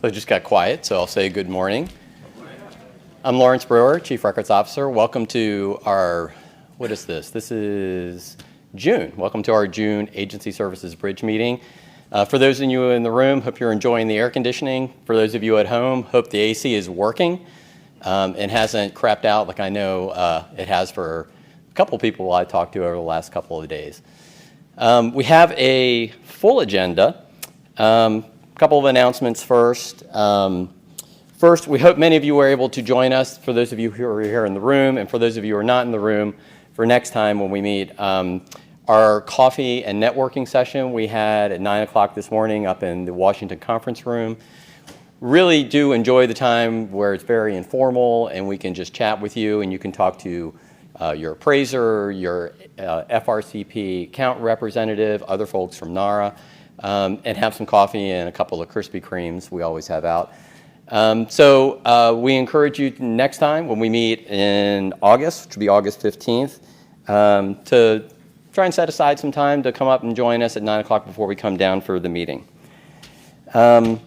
So it just got quiet, so I'll say good morning. I'm Lawrence Brewer, Chief Records Officer. Welcome to our, what is this? This is June. Welcome to our June Agency Services Bridge meeting. For those of you in the room, hope you're enjoying the air conditioning. For those of you at home, hope the AC is working and hasn't crapped out like I know it has for a couple people I talked to over the last couple of days. We have a full agenda. Couple of announcements first. First, we hope many of you were able to join us, for those of you who are here in the room, and for those of you who are not in the room, for next time when we meet. Our coffee and networking session we had at 9 o'clock this morning up in the Washington conference room. Really do enjoy the time where it's very informal and we can just chat with you and you can talk to your appraiser, your FRCP account representative, other folks from NARA. And have some coffee and a couple of Krispy Kremes we always have out. So we encourage you next time when we meet in August, which will be August 15th, to try and set aside some time to come up and join us at 9 o'clock before we come down for the meeting. As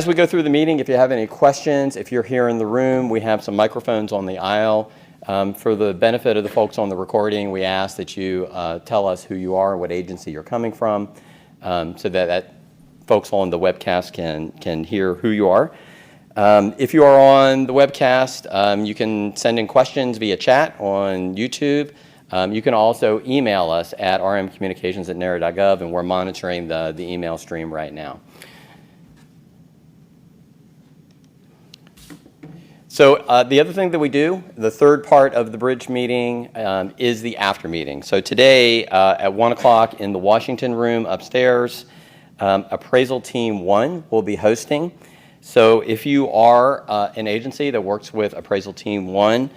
we go through the meeting, if you have any questions, if you're here in the room, we have some microphones on the aisle. For the benefit of the folks on the recording, we ask that you tell us who you are and what agency you're coming from so that folks on the webcast can hear who you are. If you are on the webcast, you can send in questions via chat on YouTube. You can also email us at rmcommunications@nara.gov, and we're monitoring the email stream right now. So the other thing that we do, the third part of the Bridge meeting is the after meeting. So today at 1 o'clock in the Washington room upstairs, Appraisal Team 1 will be hosting. So if you are an agency that works with Appraisal Team 1,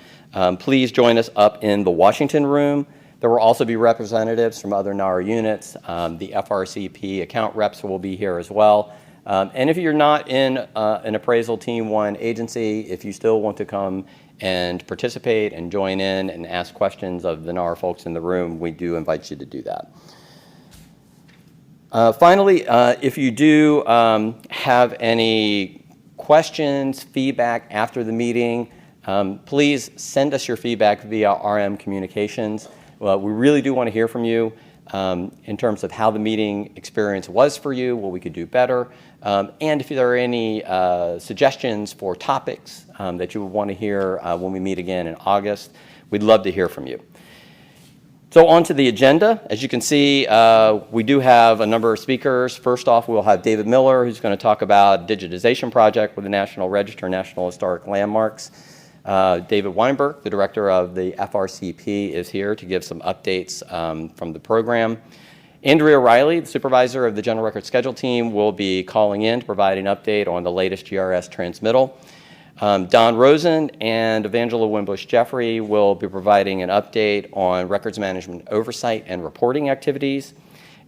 please join us up in the Washington room. There will also be representatives from other NARA units. The FRCP account reps will be here as well. And if you're not in an Appraisal Team 1 agency, if you still want to come and participate and join in and ask questions of the NARA folks in the room, we do invite you to do that. Finally, if you do have any questions, feedback after the meeting, please send us your feedback via RM Communications. We really do want to hear from you. In terms of how the meeting experience was for you, what we could do better, and if there are any suggestions for topics that you would want to hear when we meet again in August, we'd love to hear from you. So on to the agenda. As you can see, we do have a number of speakers. First off, we'll have David Miller, who's going to talk about digitization project with the National Register, National Historic Landmarks. David Weinberg, the director of the FRCP, is here to give some updates from the program. Andrea Riley, the supervisor of the General Record Schedule team, will be calling in to provide an update on the latest GRS transmittal. Don Rosen and Evangela Wimbush-Jeffrey will be providing an update on records management oversight and reporting activities.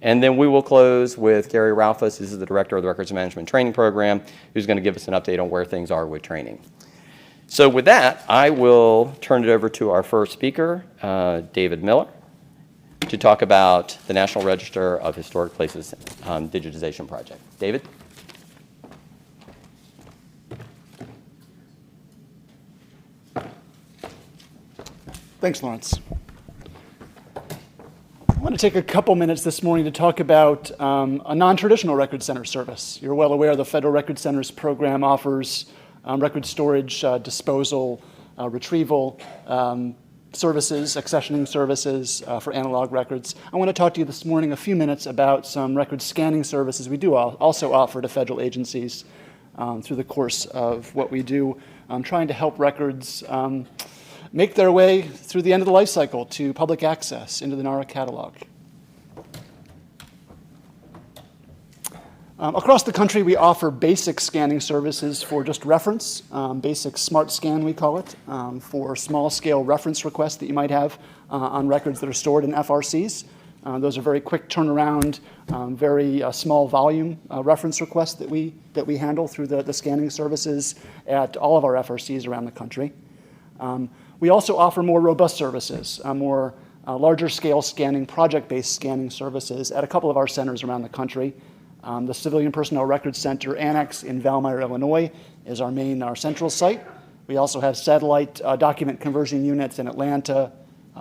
And then we will close with Gary Ralphus, who is the director of the Records Management Training Program, who's going to give us an update on where things are with training. So with that, I will turn it over to our first speaker, David Miller, to talk about the National Register of Historic Places digitization project. David? Thanks, Lawrence. I want to take a couple minutes this morning to talk about a non-traditional record center service. You're well aware the Federal Record Centers program offers record storage, disposal, retrieval services, accessioning services for analog records. I want to talk to you this morning a few minutes about some record scanning services we do also offer to federal agencies through the course of what we do, trying to help records make their way through the end of the life cycle to public access into the NARA catalog. Across the country, we offer basic scanning services for just reference, basic smart scan, we call it, for small-scale reference requests that you might have on records that are stored in FRCs. Those are very quick turnaround, very small volume reference requests that we handle through the scanning services at all of our FRCs around the country. We also offer more robust services, more larger scale scanning, project-based scanning services at a couple of our centers around the country. The Civilian Personnel Records Center Annex in Valmeyer, Illinois is our central site. We also have satellite document conversion units in Atlanta,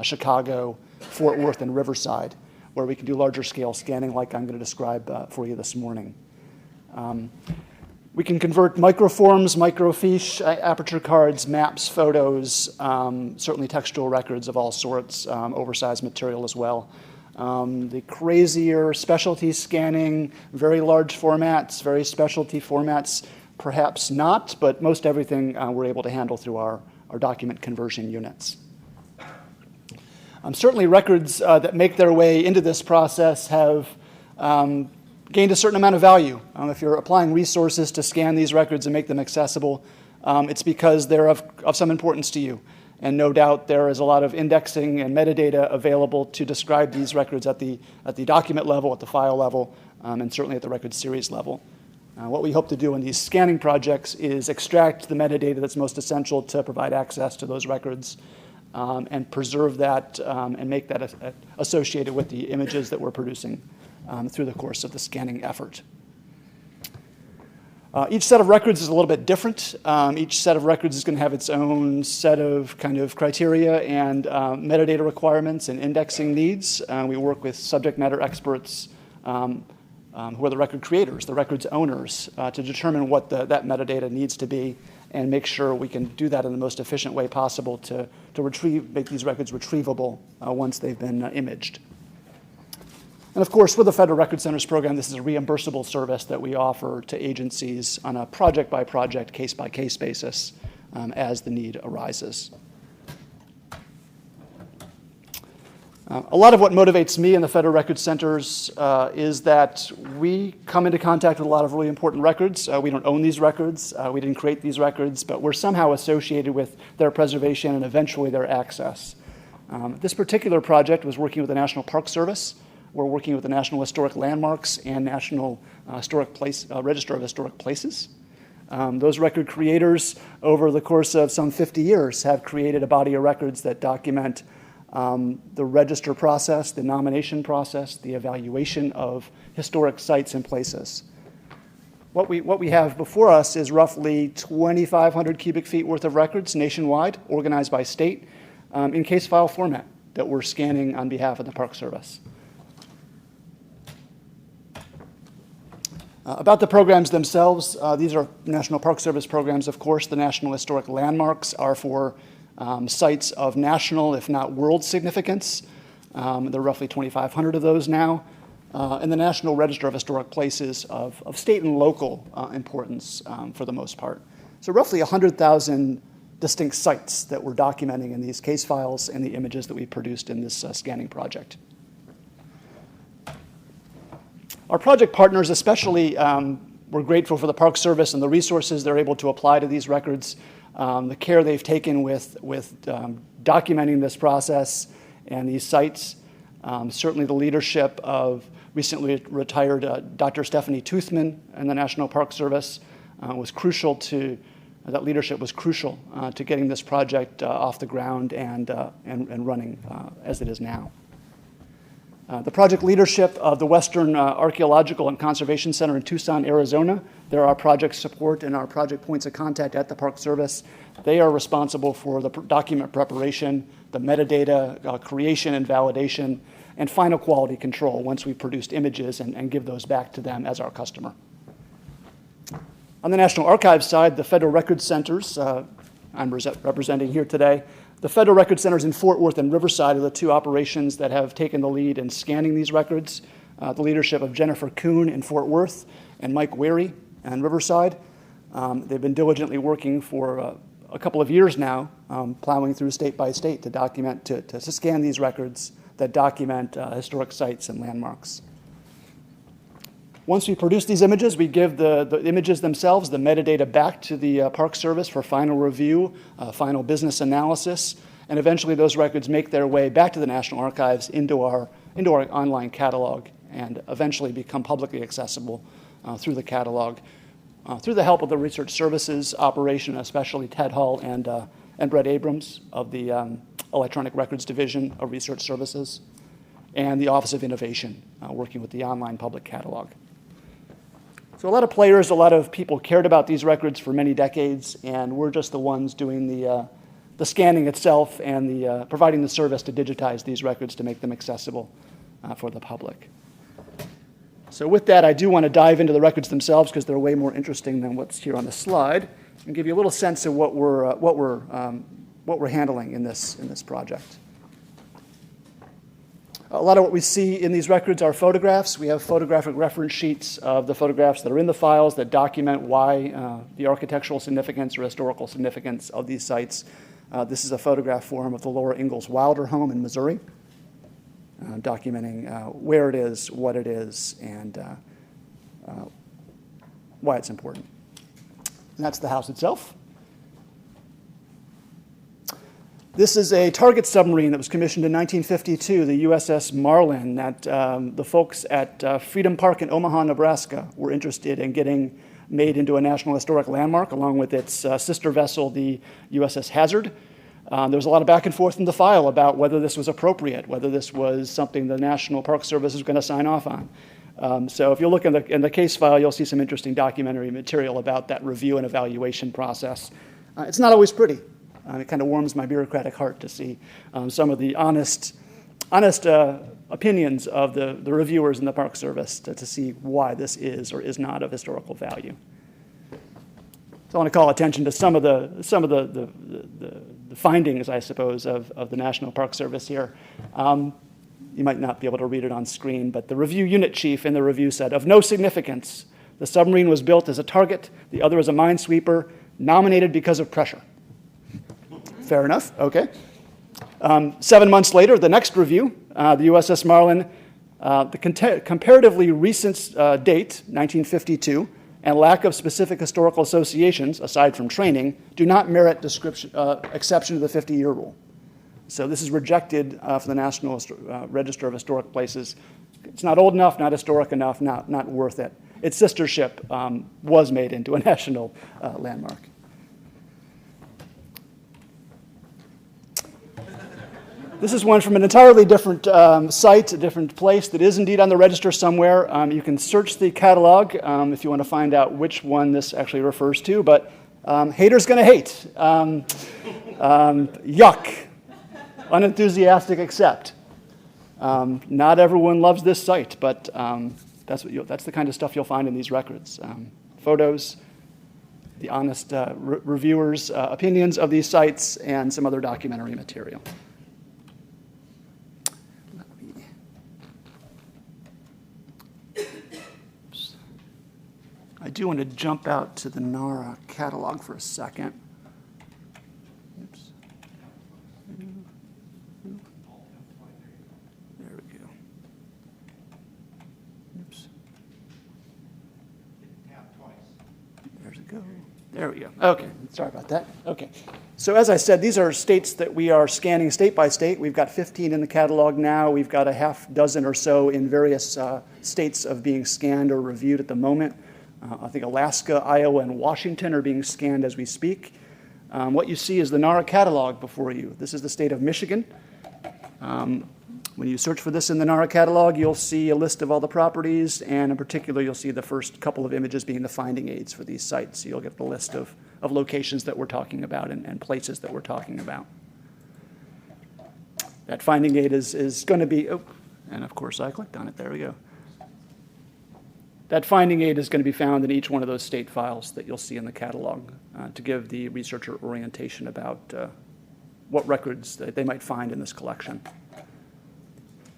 Chicago, Fort Worth, and Riverside, where we can do larger scale scanning like I'm going to describe for you this morning. We can convert microforms, microfiche, aperture cards, maps, photos, certainly textual records of all sorts, oversized material as well. The crazier specialty scanning, very large formats, very specialty formats, perhaps not, but most everything we're able to handle through our document conversion units. Certainly records that make their way into this process have gained a certain amount of value. If you're applying resources to scan these records and make them accessible, it's because they're of some importance to you. And no doubt there is a lot of indexing and metadata available to describe these records at the document level, at the file level, and certainly at the record series level. What we hope to do in these scanning projects is extract the metadata that's most essential to provide access to those records and preserve that and make that associated with the images that we're producing through the course of the scanning effort. Each set of records is a little bit different. Each set of records is going to have its own set of kind of criteria and metadata requirements and indexing needs. We work with subject matter experts who are the record creators, the records owners, to determine what that metadata needs to be and make sure we can do that in the most efficient way possible to make these records retrievable once they've been imaged. And of course, with the Federal Record Centers program, this is a reimbursable service that we offer to agencies on a project-by-project, case-by-case basis as the need arises. A lot of what motivates me in the Federal Record Centers is that we come into contact with a lot of really important records. We don't own these records. We didn't create these records, but we're somehow associated with their preservation and eventually their access. This particular project was working with the National Park Service. We're working with the National Historic Landmarks and National Register of Historic Places. Those record creators, over the course of some 50 years, have created a body of records that document the register process, the nomination process, the evaluation of historic sites and places. What we have before us is roughly 2,500 cubic feet worth of records nationwide, organized by state, in case file format that we're scanning on behalf of the Park Service. About the programs themselves, these are National Park Service programs, of course. The National Historic Landmarks are for sites of national, if not world significance. There are roughly 2,500 of those now. And the National Register of Historic Places of state and local importance for the most part. So roughly 100,000 distinct sites that we're documenting in these case files and the images that we produced in this scanning project. Our project partners especially, we're grateful for the Park Service and the resources they're able to apply to these records, the care they've taken with documenting this process and these sites. Certainly the leadership of recently retired Dr. Stephanie Toothman in the National Park Service was crucial to, that leadership was crucial to getting this project off the ground and running as it is now. The project leadership of the Western Archaeological and Conservation Center in Tucson, Arizona. They're our project support and our project points of contact at the Park Service. They are responsible for the document preparation, the metadata creation and validation, and final quality control once we've produced images and give those back to them as our customer. On the National Archives side, the Federal Record Centers, I'm representing here today. The Federal Record Centers in Fort Worth and Riverside are the two operations that have taken the lead in scanning these records. The leadership of Jennifer Kuhn in Fort Worth and Mike Wary in Riverside. They've been diligently working for a couple of years now, plowing through state by state to document, to scan these records that document historic sites and landmarks. Once we produce these images, we give the images themselves, the metadata, back to the Park Service for final review, final business analysis, and eventually those records make their way back to the National Archives into our online catalog and eventually become publicly accessible through the catalog. Through the help of the Research Services operation, especially Ted Hull and Brett Abrams of the Electronic Records Division of Research Services, and the Office of Innovation, working with the online public catalog. So a lot of players, a lot of people cared about these records for many decades, and we're just the ones doing the scanning itself and the providing the service to digitize these records to make them accessible for the public. So with that, I do want to dive into the records themselves because they're way more interesting than what's here on the slide, and give you a little sense of what we're handling in this project. A lot of what we see in these records are photographs. We have photographic reference sheets of the photographs that are in the files that document why the architectural significance or historical significance of these sites. This is a photograph form of the Laura Ingalls Wilder home in Missouri, documenting where it is, what it is, and why it's important. And that's the house itself. This is a target submarine that was commissioned in 1952, the USS Marlin, that the folks at Freedom Park in Omaha, Nebraska, were interested in getting made into a National Historic Landmark, along with its sister vessel, the USS Hazard. There was a lot of back and forth in the file about whether this was appropriate, whether this was something the National Park Service was going to sign off on. So if you look in the case file, you'll see some interesting documentary material about that review and evaluation process. It's not always pretty. It kind of warms my bureaucratic heart to see some of the honest opinions of the reviewers in the Park Service to see why this is or is not of historical value. So I want to call attention to some of the findings, I suppose, of the National Park Service here. You might not be able to read it on screen, but the review unit chief in the review said, "Of no significance, the submarine was built as a target, the other as a minesweeper, nominated because of pressure." Fair enough, okay. 7 months later, the next review, the USS Marlin, the comparatively recent date, 1952, and lack of specific historical associations, aside from training, do not merit exception to the 50-year rule. So this is rejected for the National Register of Historic Places. It's not old enough, not historic enough, not worth it. Its sister ship was made into a national landmark. This is one from an entirely different site, a different place that is indeed on the register somewhere. You can search the catalog if you want to find out which one this actually refers to, but haters gonna hate. Yuck. Unenthusiastic accept. Not everyone loves this site, but that's the kind of stuff you'll find in these records. Photos, the honest reviewers' opinions of these sites, and some other documentary material. I do want to jump out to the NARA catalog for a second. Oops. There we go. Oops. There's a go. There we go. Okay, sorry about that. Okay. So as I said, these are states that we are scanning state by state. We've got 15 in the catalog now. We've got a half dozen or so in various states of being scanned or reviewed at the moment. I think Alaska, Iowa, and Washington are being scanned as we speak. What you see is the NARA catalog before you. This is the state of Michigan. When you search for this in the NARA catalog, you'll see a list of all the properties, and in particular, you'll see the first couple of images being the finding aids for these sites. So you'll get the list of locations that we're talking about and places that we're talking about. That finding aid is going to be, and of course I clicked on it, there we go. That finding aid is going to be found in each one of those state files that you'll see in the catalog to give the researcher orientation about what records that they might find in this collection.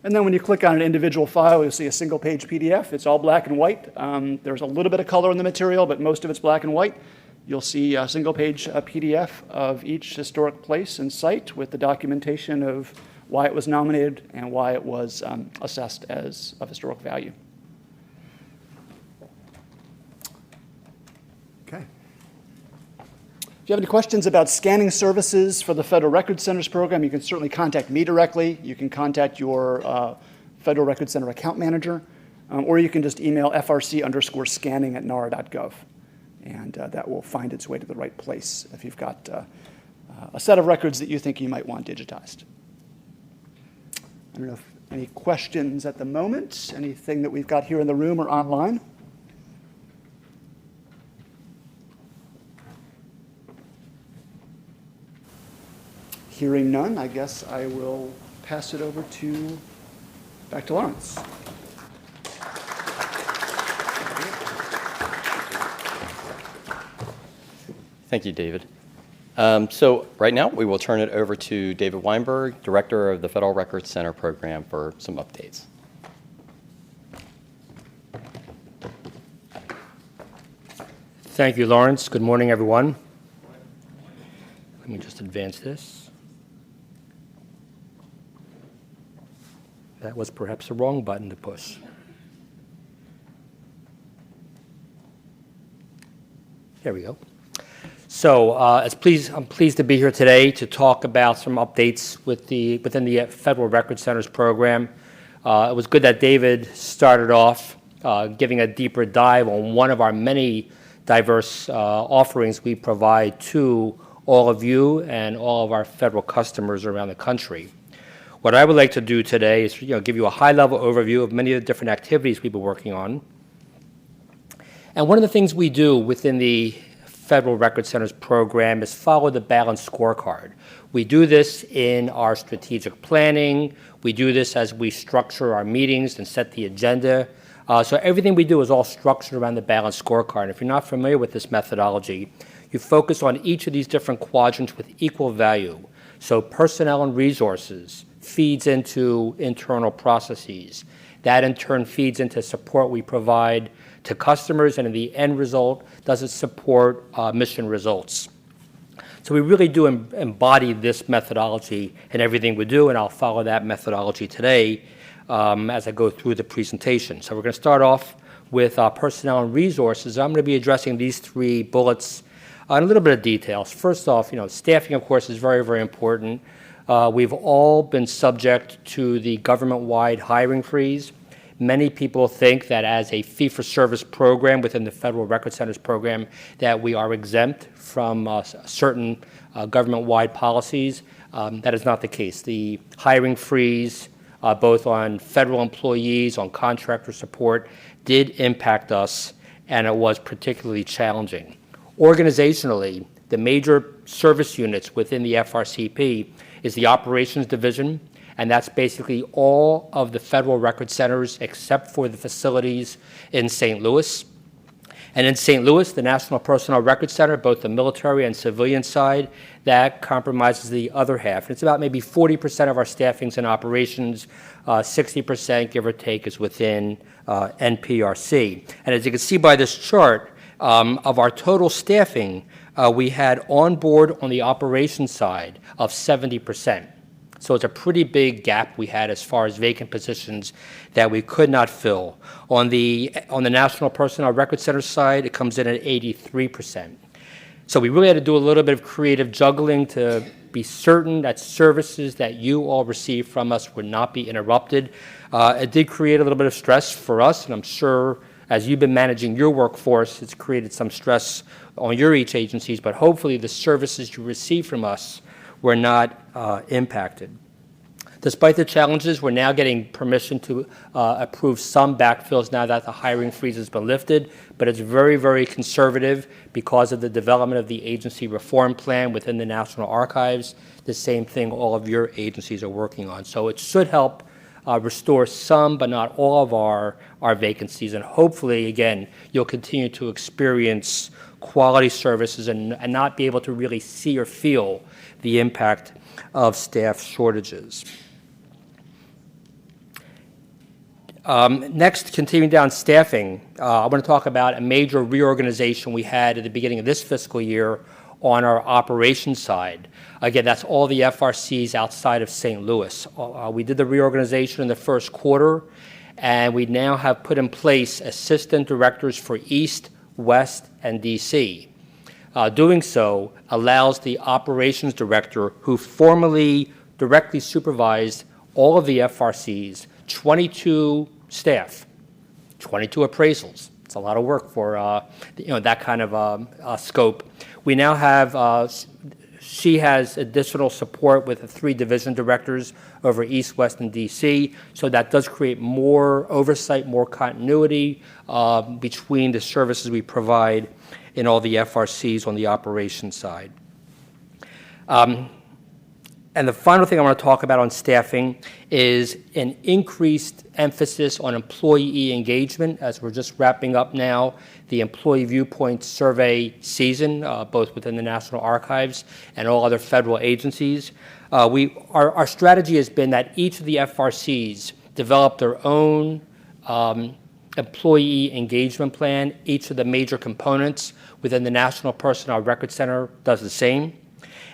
And then when you click on an individual file, you'll see a single-page PDF. It's all black and white. There's a little bit of color in the material, but most of it's black and white. You'll see a single-page PDF of each historic place and site with the documentation of why it was nominated and why it was assessed as of historic value. Okay. If you have any questions about scanning services for the Federal Records Centers program, you can certainly contact me directly. You can contact your Federal Records Center account manager, or you can just email frc_scanning@nara.gov, and that will find its way to the right place if you've got a set of records that you think you might want digitized. I don't know if any questions at the moment, anything that we've got here in the room or online. Hearing none, I guess I will pass it over back to Lawrence. Thank you, David. So right now, we will turn it over to David Weinberg, Director of the Federal Records Center Program, for some updates. Thank you, Lawrence. Good morning, everyone. Let me just advance this. That was perhaps the wrong button to push. There we go. So I'm pleased to be here today to talk about some updates within the Federal Records Centers program. It was good that David started off giving a deeper dive on one of our many diverse offerings we provide to all of you and all of our federal customers around the country. What I would like to do today is give you a high-level overview of many of the different activities we've been working on. And one of the things we do within the Federal Records Centers program is follow the balanced scorecard. We do this in our strategic planning. We do this as we structure our meetings and set the agenda. So everything we do is all structured around the balanced scorecard. And if you're not familiar with this methodology, you focus on each of these different quadrants with equal value. So personnel and resources feeds into internal processes. That in turn feeds into support we provide to customers, and in the end result, does it support mission results. So we really do embody this methodology in everything we do, and I'll follow that methodology today as I go through the presentation. So we're going to start off with personnel and resources. I'm going to be addressing these three bullets in a little bit of details. First off, staffing, of course, is very, very important. We've all been subject to the government-wide hiring freeze. Many people think that as a fee-for-service program within the Federal Records Centers program that we are exempt from certain government-wide policies. That is not the case. The hiring freeze, both on federal employees, on contractor support, did impact us, and it was particularly challenging. Organizationally, the major service units within the FRCP is the Operations Division, and that's basically all of the Federal Records Centers except for the facilities in St. Louis. And in St. Louis, the National Personnel Records Center, both the military and civilian side, that compromises the other half. And it's about maybe 40% of our staffings and operations, 60%, give or take, is within NPRC. And as you can see by this chart, of our total staffing, we had on board on the operations side of 70%. So it's a pretty big gap we had as far as vacant positions that we could not fill. On the National Personnel Records Center side, it comes in at 83%. So we really had to do a little bit of creative juggling to be certain that services that you all receive from us would not be interrupted. It did create a little bit of stress for us, and I'm sure as you've been managing your workforce, it's created some stress on your each agencies, but hopefully the services you receive from us were not impacted. Despite the challenges, we're now getting permission to approve some backfills now that the hiring freeze has been lifted, but it's very, very conservative because of the development of the agency reform plan within the National Archives, the same thing all of your agencies are working on. So it should help restore some, but not all of our vacancies, and hopefully, again, you'll continue to experience quality services and not be able to really see or feel the impact of staff shortages. Next, continuing down staffing, I want to talk about a major reorganization we had at the beginning of this fiscal year on our operations side. Again, that's all the FRCs outside of St. Louis. We did the reorganization in the first quarter, and we now have put in place assistant directors for East, West, and DC. Doing so allows the operations director, who formerly directly supervised all of the FRCs, 22 staff, 22 appraisals. It's a lot of work for that kind of scope. We now have She has additional support with the 3 division directors over East, West, and DC, so that does create more oversight, more continuity between the services we provide in all the FRCs on the operations side. And the final thing I want to talk about on staffing is an increased emphasis on employee engagement, as we're just wrapping up now the Employee Viewpoint Survey season, both within the National Archives and all other federal agencies. Our strategy has been that each of the FRCs develop their own employee engagement plan. Each of the major components within the National Personnel Record Center does the same.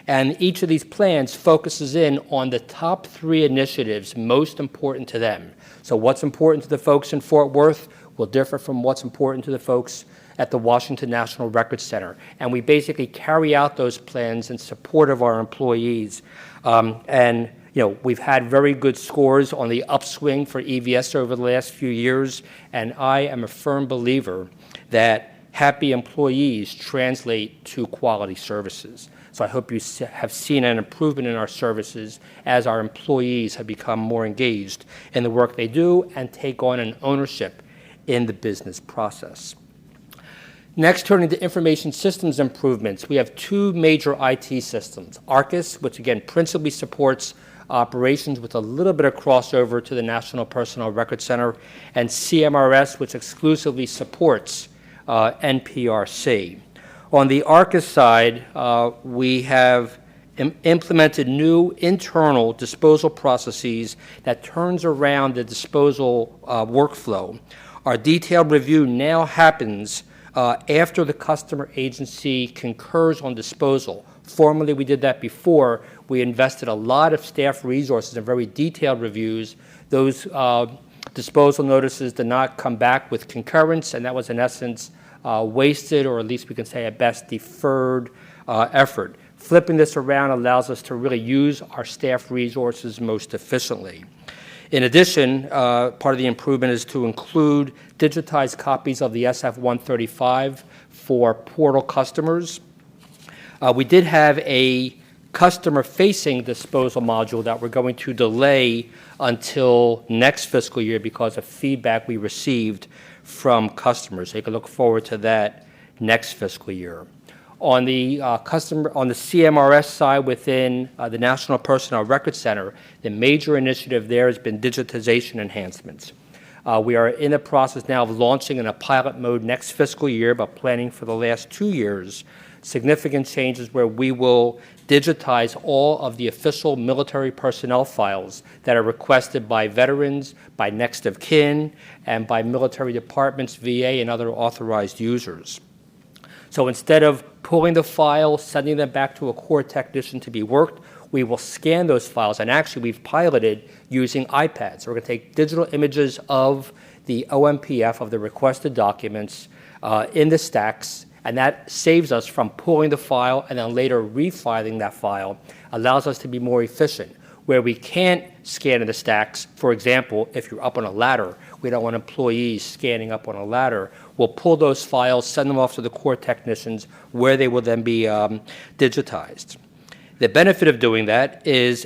And each of these plans focuses in on the top 3 initiatives most important to them. So what's important to the folks in Fort Worth will differ from what's important to the folks at the Washington National Record Center. And we basically carry out those plans in support of our employees. And we've had very good scores on the upswing for EVS over the last few years. And I am a firm believer that happy employees translate to quality services. So I hope you have seen an improvement in our services as our employees have become more engaged in the work they do and take on an ownership in the business process. Next, turning to information systems improvements, we have 2 major IT systems. ARCIS, which again principally supports operations with a little bit of crossover to the National Personnel Record Center, and CMRS, which exclusively supports NPRC. On the ARCIS side, we have implemented new internal disposal processes that turns around the disposal workflow. Our detailed review now happens after the customer agency concurs on disposal. Formerly, we did that before. We invested a lot of staff resources in very detailed reviews. Those disposal notices did not come back with concurrence, and that was in essence wasted, or at least we can say at best deferred effort. Flipping this around allows us to really use our staff resources most efficiently. In addition, part of the improvement is to include digitized copies of the SF-135 for portal customers. We did have a customer-facing disposal module that we're going to delay until next fiscal year because of feedback we received from customers. So you can look forward to that next fiscal year. On the CMRS side within the National Personnel Record Center, the major initiative there has been digitization enhancements. We are in the process now of launching in a pilot mode next fiscal year, but planning for the last 2 years, significant changes where we will digitize all of the official military personnel files that are requested by veterans, by next of kin, and by military departments, VA, and other authorized users. So instead of pulling the file, sending them back to a core technician to be worked, we will scan those files. And actually, we've piloted using iPads. So we're going to take digital images of the OMPF, of the requested documents, in the stacks, and that saves us from pulling the file and then later refiling that file, allows us to be more efficient. Where we can't scan in the stacks, for example, if you're up on a ladder, we don't want employees scanning up on a ladder, we'll pull those files, send them off to the core technicians where they will then be digitized. The benefit of doing that is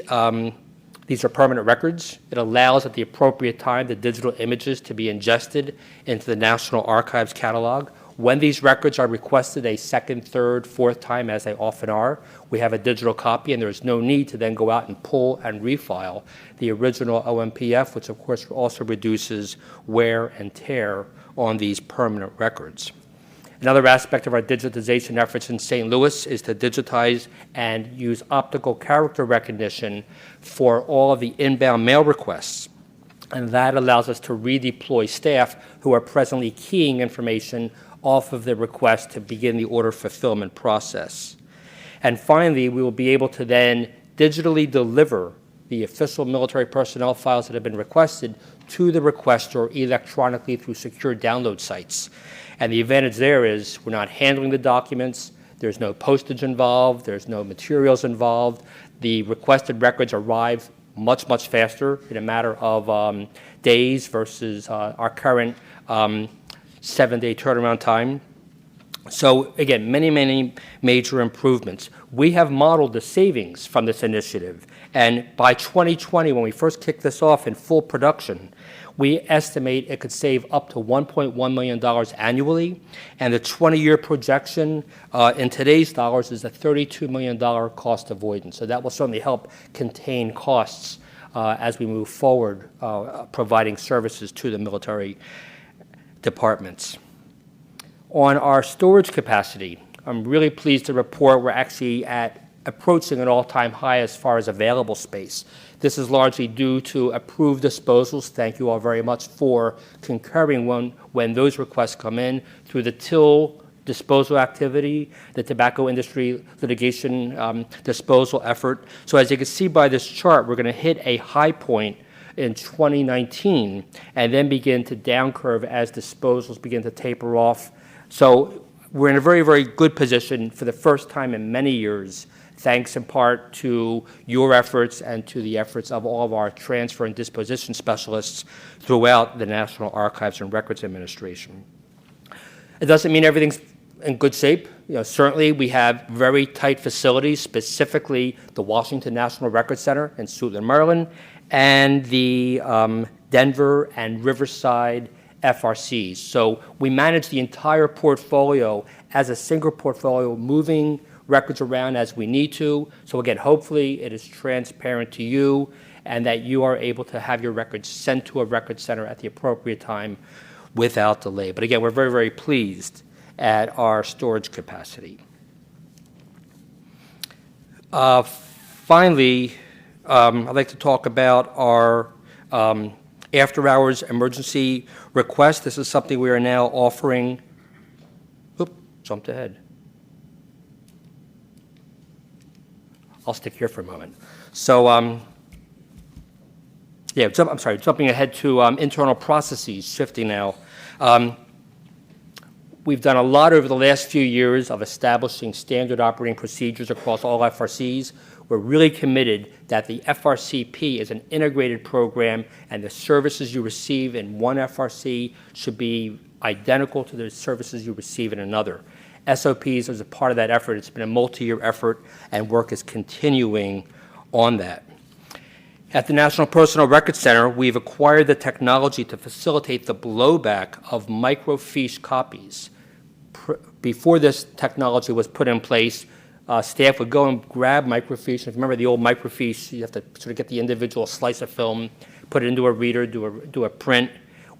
these are permanent records. It allows at the appropriate time the digital images to be ingested into the National Archives catalog. When these records are requested a second, third, fourth time, as they often are, we have a digital copy, and there's no need to then go out and pull and refile the original OMPF, which of course also reduces wear and tear on these permanent records. Another aspect of our digitization efforts in St. Louis is to digitize and use optical character recognition for all of the inbound mail requests. And that allows us to redeploy staff who are presently keying information off of the request to begin the order fulfillment process. And finally, we will be able to then digitally deliver the official military personnel files that have been requested to the requester electronically through secure download sites. And the advantage there is we're not handling the documents, there's no postage involved, there's no materials involved. The requested records arrive much, much faster in a matter of days versus our current 7-day turnaround time. So again, many, many major improvements. We have modeled the savings from this initiative, and by 2020, when we first kicked this off in full production, we estimate it could save up to $1.1 million annually, and the 20-year projection in today's dollars is a $32 million cost avoidance. So that will certainly help contain costs as we move forward providing services to the military departments. On our storage capacity, I'm really pleased to report we're actually approaching an all-time high as far as available space. This is largely due to approved disposals. Thank you all very much for concurring when those requests come in through the till disposal activity, the tobacco industry litigation disposal effort. So as you can see by this chart, we're going to hit a high point in 2019 and then begin to down curve as disposals begin to taper off. So we're in a very, very good position for the first time in many years, thanks in part to your efforts and to the efforts of all of our transfer and disposition specialists throughout the National Archives and Records Administration. It doesn't mean everything's in good shape. Certainly we have very tight facilities, specifically the Washington National Records Center in Suitland, Maryland, and the Denver and Riverside FRCs. So we manage the entire portfolio as a single portfolio, moving records around as we need to. So again, hopefully it is transparent to you and that you are able to have your records sent to a record center at the appropriate time without delay. But again, we're very, very pleased at our storage capacity. Finally, I'd like to talk about our after-hours emergency request. This is something we are now offering. Oop, jumped ahead. I'll stick here for a moment. So, jumping ahead to internal processes, shifting now. We've done a lot over the last few years of establishing standard operating procedures across all FRCs. We're really committed that the FRCP is an integrated program and the services you receive in one FRC should be identical to the services you receive in another. SOPs is a part of that effort. It's been a multi-year effort and work is continuing on that. At the National Personnel Records Center, we've acquired the technology to facilitate the blowback of microfiche copies. Before this technology was put in place, staff would go and grab microfiche. If you remember the old microfiche, you have to sort of get the individual slice of film, put it into a reader, do a print.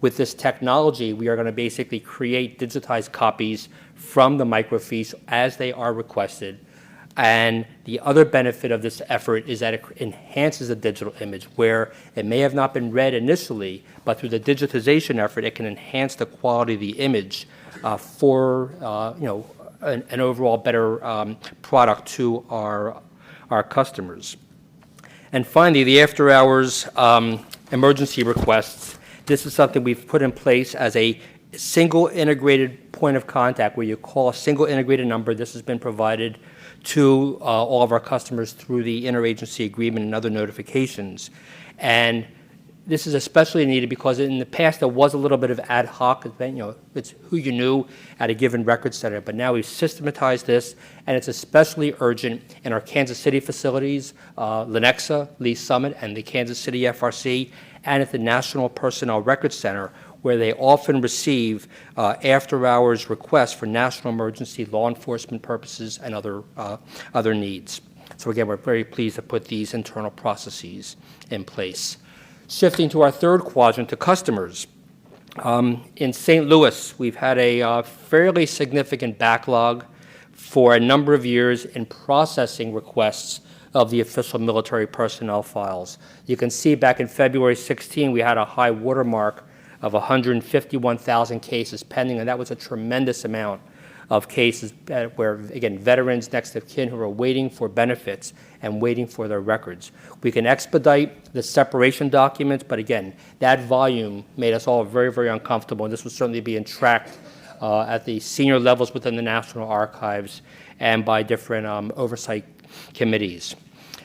With this technology, we are going to basically create digitized copies from the microfiche as they are requested. And the other benefit of this effort is that it enhances the digital image, where it may have not been read initially, but through the digitization effort, it can enhance the quality of the image for an overall better product to our customers. And finally, the after-hours emergency requests. This is something we've put in place as a single integrated point of contact where you call a single integrated number. This has been provided to all of our customers through the interagency agreement and other notifications. And this is especially needed because in the past there was a little bit of ad hoc, it's who you knew at a given record center, but now we've systematized this, and it's especially urgent in our Kansas City facilities, Lenexa, Lee Summit, and the Kansas City FRC, and at the National Personnel Records Center, where they often receive after-hours requests for national emergency law enforcement purposes and other needs. So again, we're very pleased to put these internal processes in place. Shifting to our third quadrant, to customers. In St. Louis, we've had a fairly significant backlog for a number of years in processing requests of the official military personnel files. You can see back in February 16, we had a high watermark of 151,000 cases pending, and that was a tremendous amount of cases where, again, veterans, next of kin who are waiting for benefits and waiting for their records. We can expedite the separation documents, but again, that volume made us all very, very uncomfortable, and this was certainly being tracked at the senior levels within the National Archives and by different oversight committees.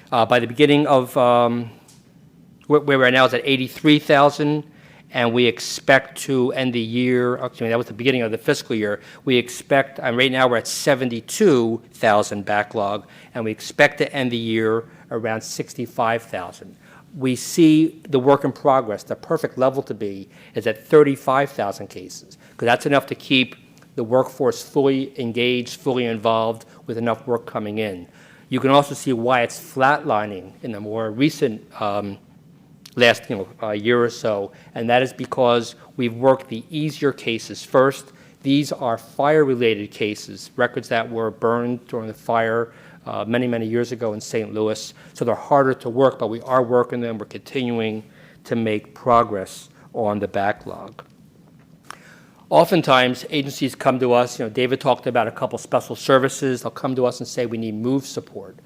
By the beginning of where we're now is at 83,000, and we expect to end the year, actually that was the beginning of the fiscal year, we expect, right now we're at 72,000 backlog, and we expect to end the year around 65,000. We see the work in progress. The perfect level to be is at 35,000 cases, because that's enough to keep the workforce fully engaged, fully involved, with enough work coming in. You can also see why it's flatlining in the more recent last year or so, and that is because we've worked the easier cases first. These are fire-related cases, records that were burned during the fire many, many years ago in St. Louis. So they're harder to work, but we are working them. We're continuing to make progress on the backlog. Oftentimes, agencies come to us. David talked about a couple special services. They'll come to us and say we need move support.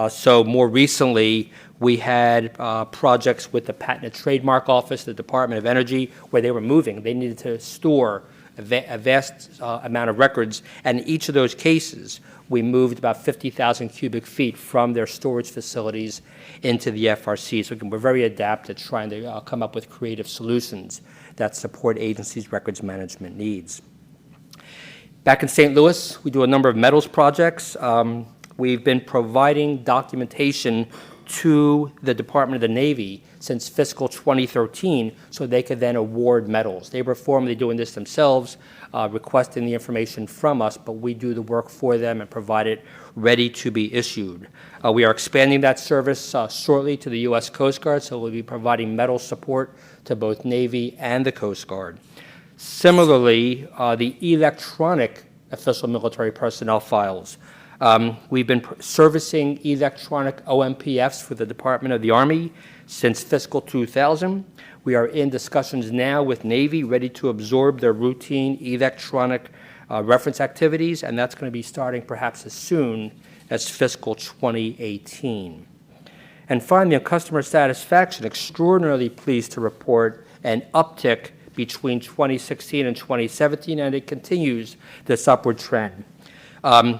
So more recently, we had projects with the Patent and Trademark Office, the Department of Energy, where they were moving. They needed to store a vast amount of records, and in each of those cases, we moved about 50,000 cubic feet from their storage facilities into the FRC. So we're very adept at trying to come up with creative solutions that support agencies' records management needs. Back in St. Louis, we do a number of metals projects. We've been providing documentation to the Department of the Navy since fiscal 2013 so they could then award medals. They were formerly doing this themselves, requesting the information from us, but we do the work for them and provide it ready to be issued. We are expanding that service shortly to the U.S. Coast Guard, so we'll be providing medal support to both Navy and the Coast Guard. Similarly, the electronic official military personnel files. We've been servicing electronic OMPFs for the Department of the Army since fiscal 2000. We are in discussions now with Navy, ready to absorb their routine electronic reference activities, and that's going to be starting perhaps as soon as fiscal 2018. And finally, on customer satisfaction, extraordinarily pleased to report an uptick between 2016 and 2017, and it continues this upward trend.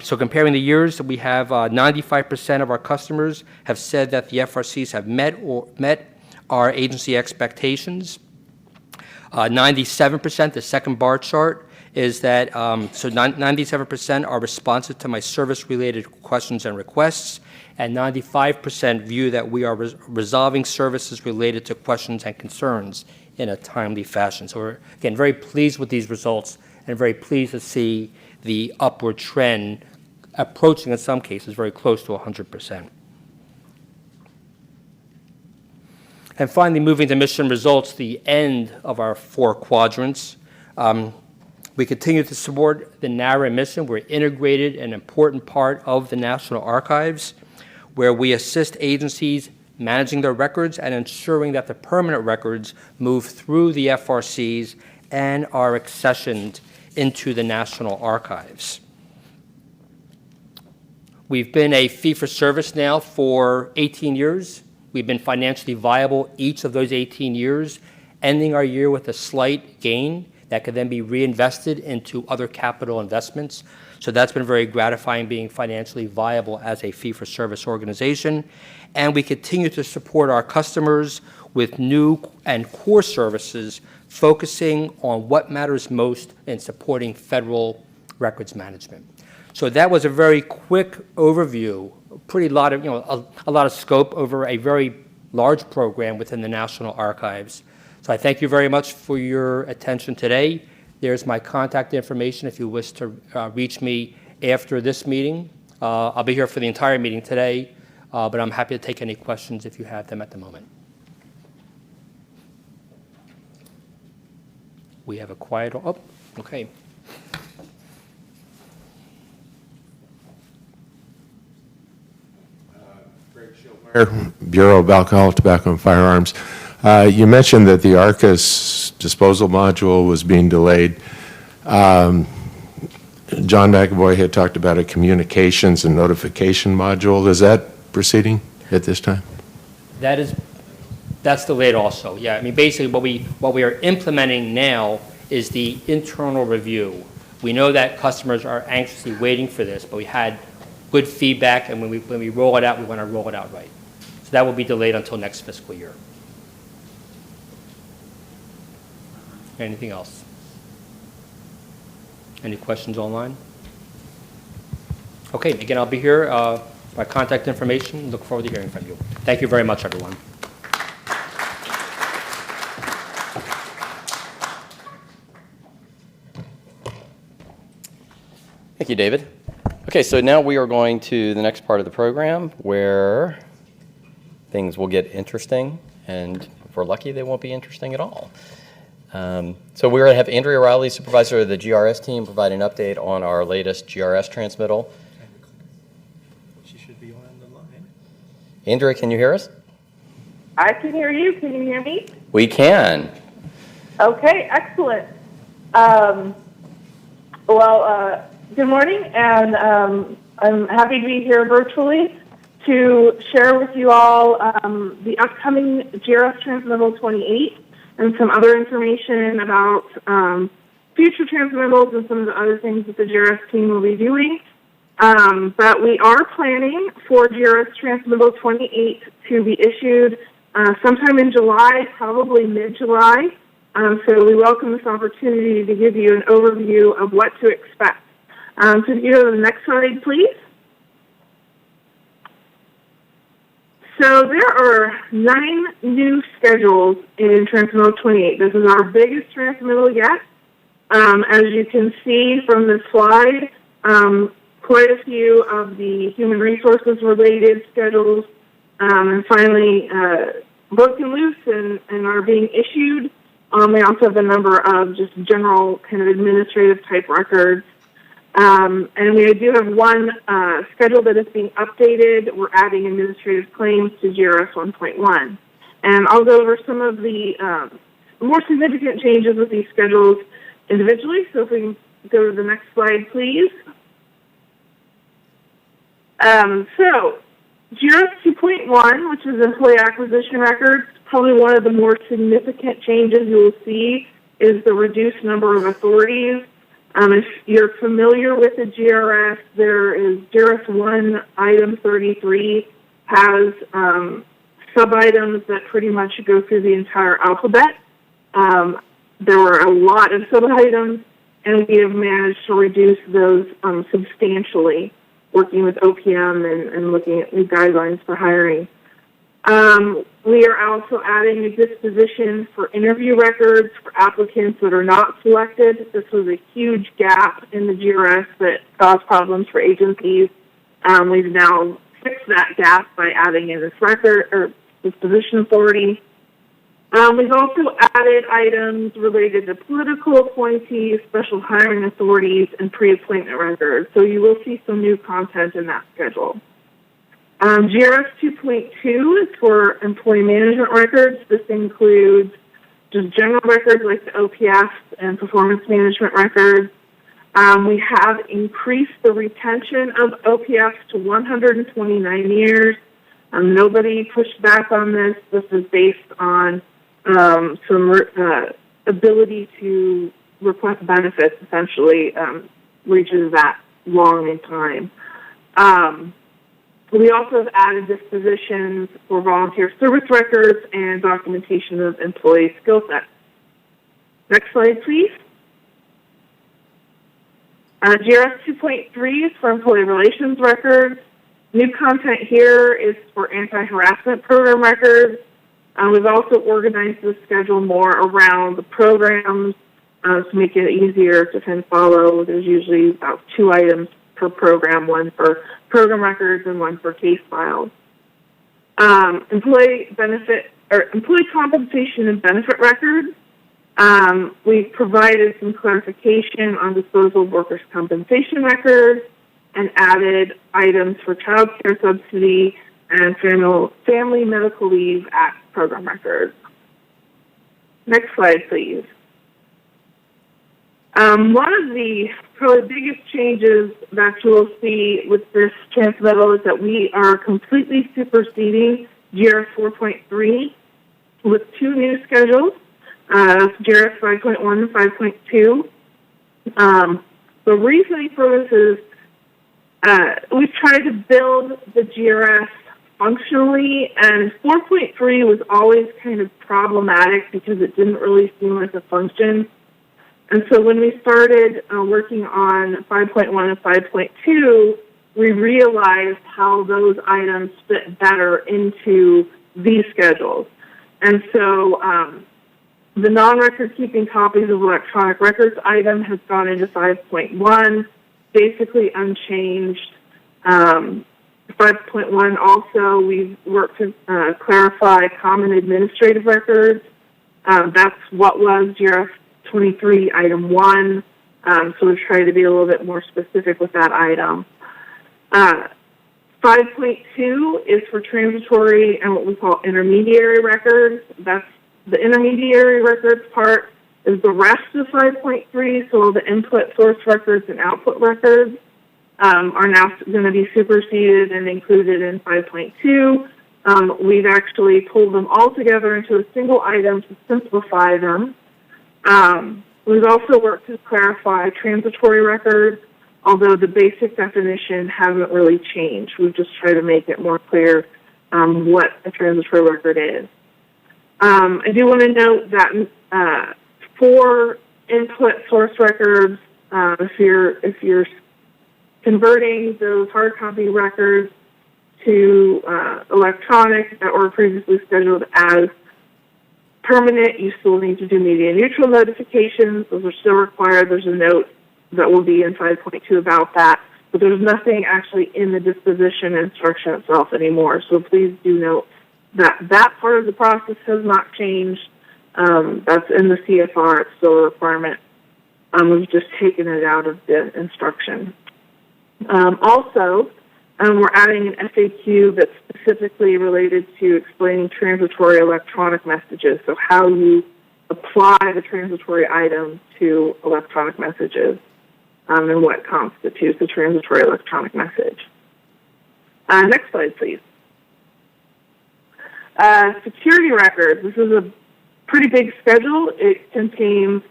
So comparing the years, we have 95% of our customers have said that the FRCs have met our agency expectations. 97%, the second bar chart, is that, 97% are responsive to my service-related questions and requests, and 95% view that we are resolving services related to questions and concerns in a timely fashion. So we're, again, very pleased with these results and very pleased to see the upward trend approaching, in some cases, very close to 100%. And finally, moving to mission results, the end of our 4 quadrants. We continue to support the NARA mission. We're integrated, an important part of the National Archives, where we assist agencies managing their records and ensuring that the permanent records move through the FRCs and are accessioned into the National Archives. We've been a fee-for-service now for 18 years. We've been financially viable each of those 18 years, ending our year with a slight gain that could then be reinvested into other capital investments. So that's been very gratifying, being financially viable as a fee-for-service organization. And we continue to support our customers with new and core services, focusing on what matters most in supporting federal records management. So that was a very quick overview, a lot of scope over a very large program within the National Archives. So I thank you very much for your attention today. There's my contact information if you wish to reach me after this meeting. I'll be here for the entire meeting today, but I'm happy to take any questions if you have them at the moment. We have a quiet, oh, okay. Bureau of Alcohol, Tobacco, and Firearms. You mentioned that the ARCUS disposal module was being delayed. John McAvoy had talked about a communications and notification module. Is that proceeding at this time? That's delayed also. Yeah, I mean, basically what we are implementing now is the internal review. We know that customers are anxiously waiting for this, but we had good feedback, and when we roll it out, we want to roll it out right. So that will be delayed until next fiscal year. Anything else? Any questions online? Okay, again, I'll be here. My contact information. Look forward to hearing from you. Thank you very much, everyone. Thank you, David. Okay, so now we are going to the next part of the program where things will get interesting, and if we're lucky, they won't be interesting at all. So we're going to have Andrea Riley, supervisor of the GRS team, provide an update on our latest GRS transmittal. She should be on the line. Andrea, can you hear us? I can hear you. Can you hear me? We can. Okay, excellent. Good morning, and I'm happy to be here virtually to share with you all the upcoming GRS Transmittal 28 and some other information about future transmittals and some of the other things that the GRS team will be doing. But we are planning for GRS Transmittal 28 to be issued sometime in July, probably mid-July. So we welcome this opportunity to give you an overview of what to expect. So if you go to the next slide, please. So there are 9 new schedules in Transmittal 28. This is our biggest transmittal yet. As you can see from this slide, quite a few of the human resources related schedules and finally broken loose and are being issued. We also have a number of just general kind of administrative type records. And we do have one schedule that is being updated. We're adding administrative claims to GRS 1.1. And I'll go over some of the more significant changes with these schedules individually. So if we can go to the next slide, please. So GRS 2.1, which is employee acquisition records, probably one of the more significant changes you will see is the reduced number of authorities. If you're familiar with the GRS, there is GRS 1 item 33 has sub-items that pretty much go through the entire alphabet. There were a lot of sub-items, and we have managed to reduce those substantially, working with OPM and looking at new guidelines for hiring. We are also adding a disposition for interview records for applicants that are not selected. This was a huge gap in the GRS that caused problems for agencies. We've now fixed that gap by adding in this record or disposition authority. We've also added items related to political appointees, special hiring authorities, and pre-appointment records. So you will see some new content in that schedule. GRS 2.2 is for employee management records. This includes just general records like the OPS and performance management records. We have increased the retention of OPS to 129 years. Nobody pushed back on this. This is based on some ability to request benefits, essentially, reaches that long in time. We also have added dispositions for volunteer service records and documentation of employee skill sets. Next slide, please. GRS 2.3 is for employee relations records. New content here is for anti-harassment program records. We've also organized the schedule more around the programs to make it easier to kind of follow. There's usually about 2 items per program, one for program records and one for case files. Employee compensation and benefit records. We've provided some clarification on disposal of workers' compensation records and added items for child care subsidy and Family Medical Leave Act program records. Next slide, please. One of the probably biggest changes that you will see with this transmittal is that we are completely superseding GRS 4.3 with 2 new schedules, GRS 5.1 and 5.2. The reasoning for this is we've tried to build the GRS functionally, and 4.3 was always kind of problematic because it didn't really seem like a function. And so when we started working on 5.1 and 5.2, we realized how those items fit better into these schedules. And so the non-record keeping copies of electronic records item has gone into 5.1, basically unchanged. 5.1 also, we've worked to clarify common administrative records. That's what was GRF 23 item 1. So we've tried to be a little bit more specific with that item. 5.2 is for transitory and what we call intermediary records. That's the intermediary records part is the rest of 5.3, so all the input source records and output records are now going to be superseded and included in 5.2. We've actually pulled them all together into a single item to simplify them. We've also worked to clarify transitory records, although the basic definition hasn't really changed. We've just tried to make it more clear what a transitory record is. I do want to note that for input source records, if you're converting those hard copy records to electronic that were previously scheduled as permanent, you still need to do media neutral notifications. Those are still required. There's a note that will be in 5.2 about that, but there's nothing actually in the disposition instruction itself anymore. So please do note that that part of the process has not changed. That's in the CFR. It's still a requirement. We've just taken it out of the instruction. Also, we're adding an FAQ that's specifically related to explaining transitory electronic messages, so how you apply the transitory item to electronic messages and what constitutes a transitory electronic message. Next slide, please. Security records. This is a pretty big schedule. It contains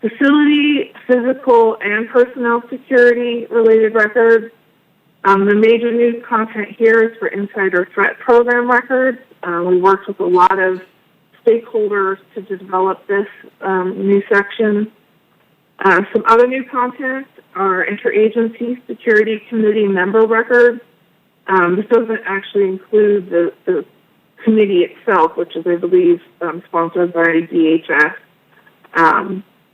facility, physical, and personnel security related records. The major news content here is for insider threat program records. We worked with a lot of stakeholders to develop this new section. Some other new content are interagency security committee member records. This doesn't actually include the committee itself, which is, I believe, sponsored by DHS.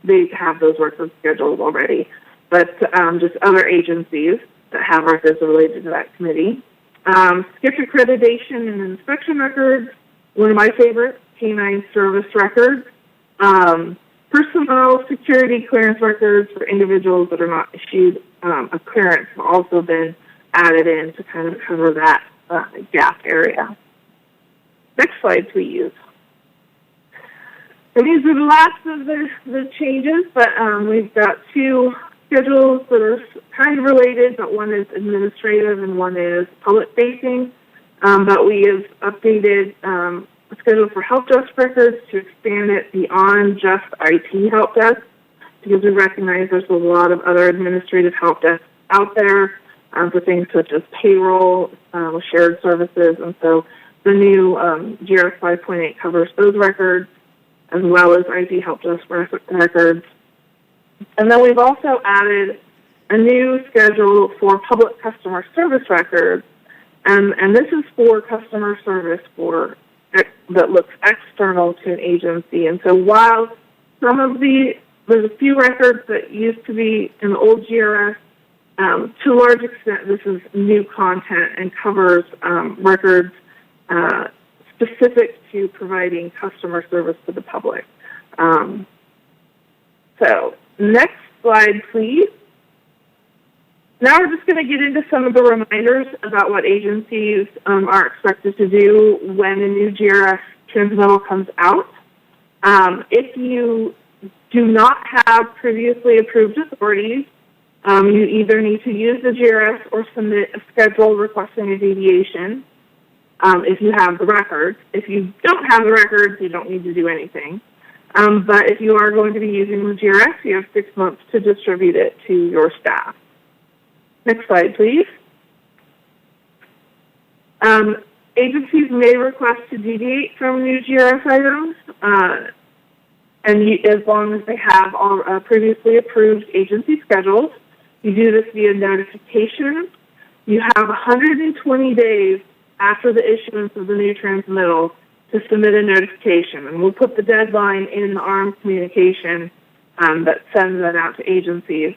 They have those records scheduled already, but just other agencies that have records related to that committee. SCIF accreditation and inspection records, one of my favorites, K-9 service records. Personnel security clearance records for individuals that are not issued a clearance have also been added in to kind of cover that gap area. Next slide, please. So these are the last of the changes, but we've got two schedules that are kind of related, but one is administrative and one is public-facing. But we have updated a schedule for help desk records to expand it beyond just IT help desk, because we recognize there's a lot of other administrative help desks out there for things such as payroll, shared services, and so the new GRS 5.8 covers those records, as well as IT help desk records. And then we've also added a new schedule for public customer service records, and this is for customer service that looks external to an agency. And so while there's a few records that used to be in the old GRS, to a large extent this is new content and covers records specific to providing customer service to the public. So next slide, please. Now we're just going to get into some of the reminders about what agencies are expected to do when a new GRS transmittal comes out. If you do not have previously approved authorities, you either need to use the GRS or submit a schedule requesting a deviation if you have the records. If you don't have the records, you don't need to do anything. But if you are going to be using the GRS, you have 6 months to distribute it to your staff. Next slide, please. Agencies may request to deviate from new GRS items, as long as they have all previously approved agency schedules. You do this via notification. You have 120 days after the issuance of the new transmittal to submit a notification, and we'll put the deadline in the ARM communication that sends that out to agencies.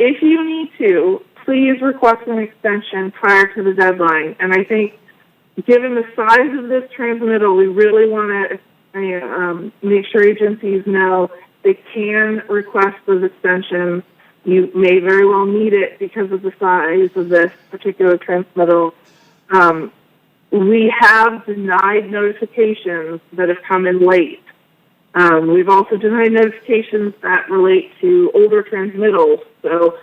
If you need to, please request an extension prior to the deadline. And I think, given the size of this transmittal, we really want to make sure agencies know they can request those extensions. You may very well need it because of the size of this particular transmittal. We have denied notifications that have come in late. We've also denied notifications that relate to older transmittals. So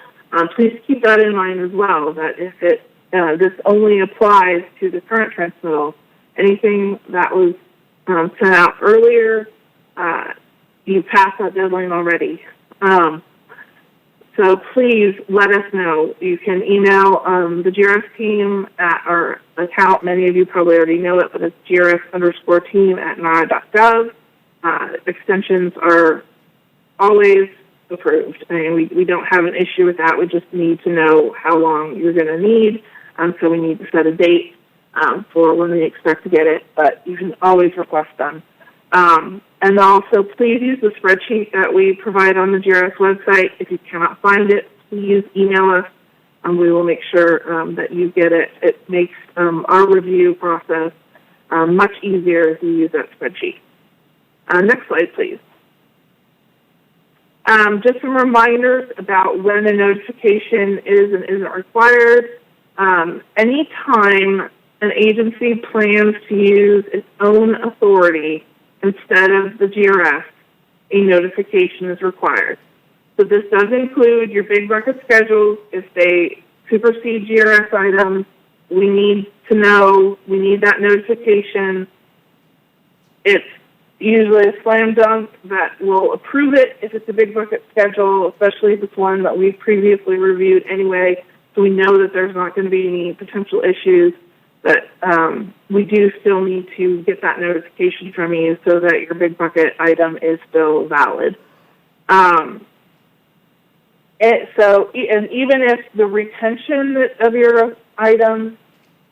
please keep that in mind as well, that if this only applies to the current transmittal, anything that was sent out earlier, you passed that deadline already. So please let us know. You can email the GRS team at our account. Many of you probably already know it, but it's GRS_team@nara.gov. Extensions are always approved. I mean, we don't have an issue with that. We just need to know how long you're going to need. So we need to set a date for when we expect to get it, but you can always request them. And also, please use the spreadsheet that we provide on the GRS website. If you cannot find it, please email us, and we will make sure that you get it. It makes our review process much easier if you use that spreadsheet. Next slide, please. Just some reminders about when a notification is and isn't required. Anytime an agency plans to use its own authority instead of the GRS, a notification is required. So this does include your big bucket schedules. If they supersede GRS items, we need to know, we need that notification. It's usually a slam dunk that will approve it if it's a big bucket schedule, especially if it's one that we've previously reviewed anyway, so we know that there's not going to be any potential issues. But we do still need to get that notification from you so that your big bucket item is still valid. And even if the retention of your item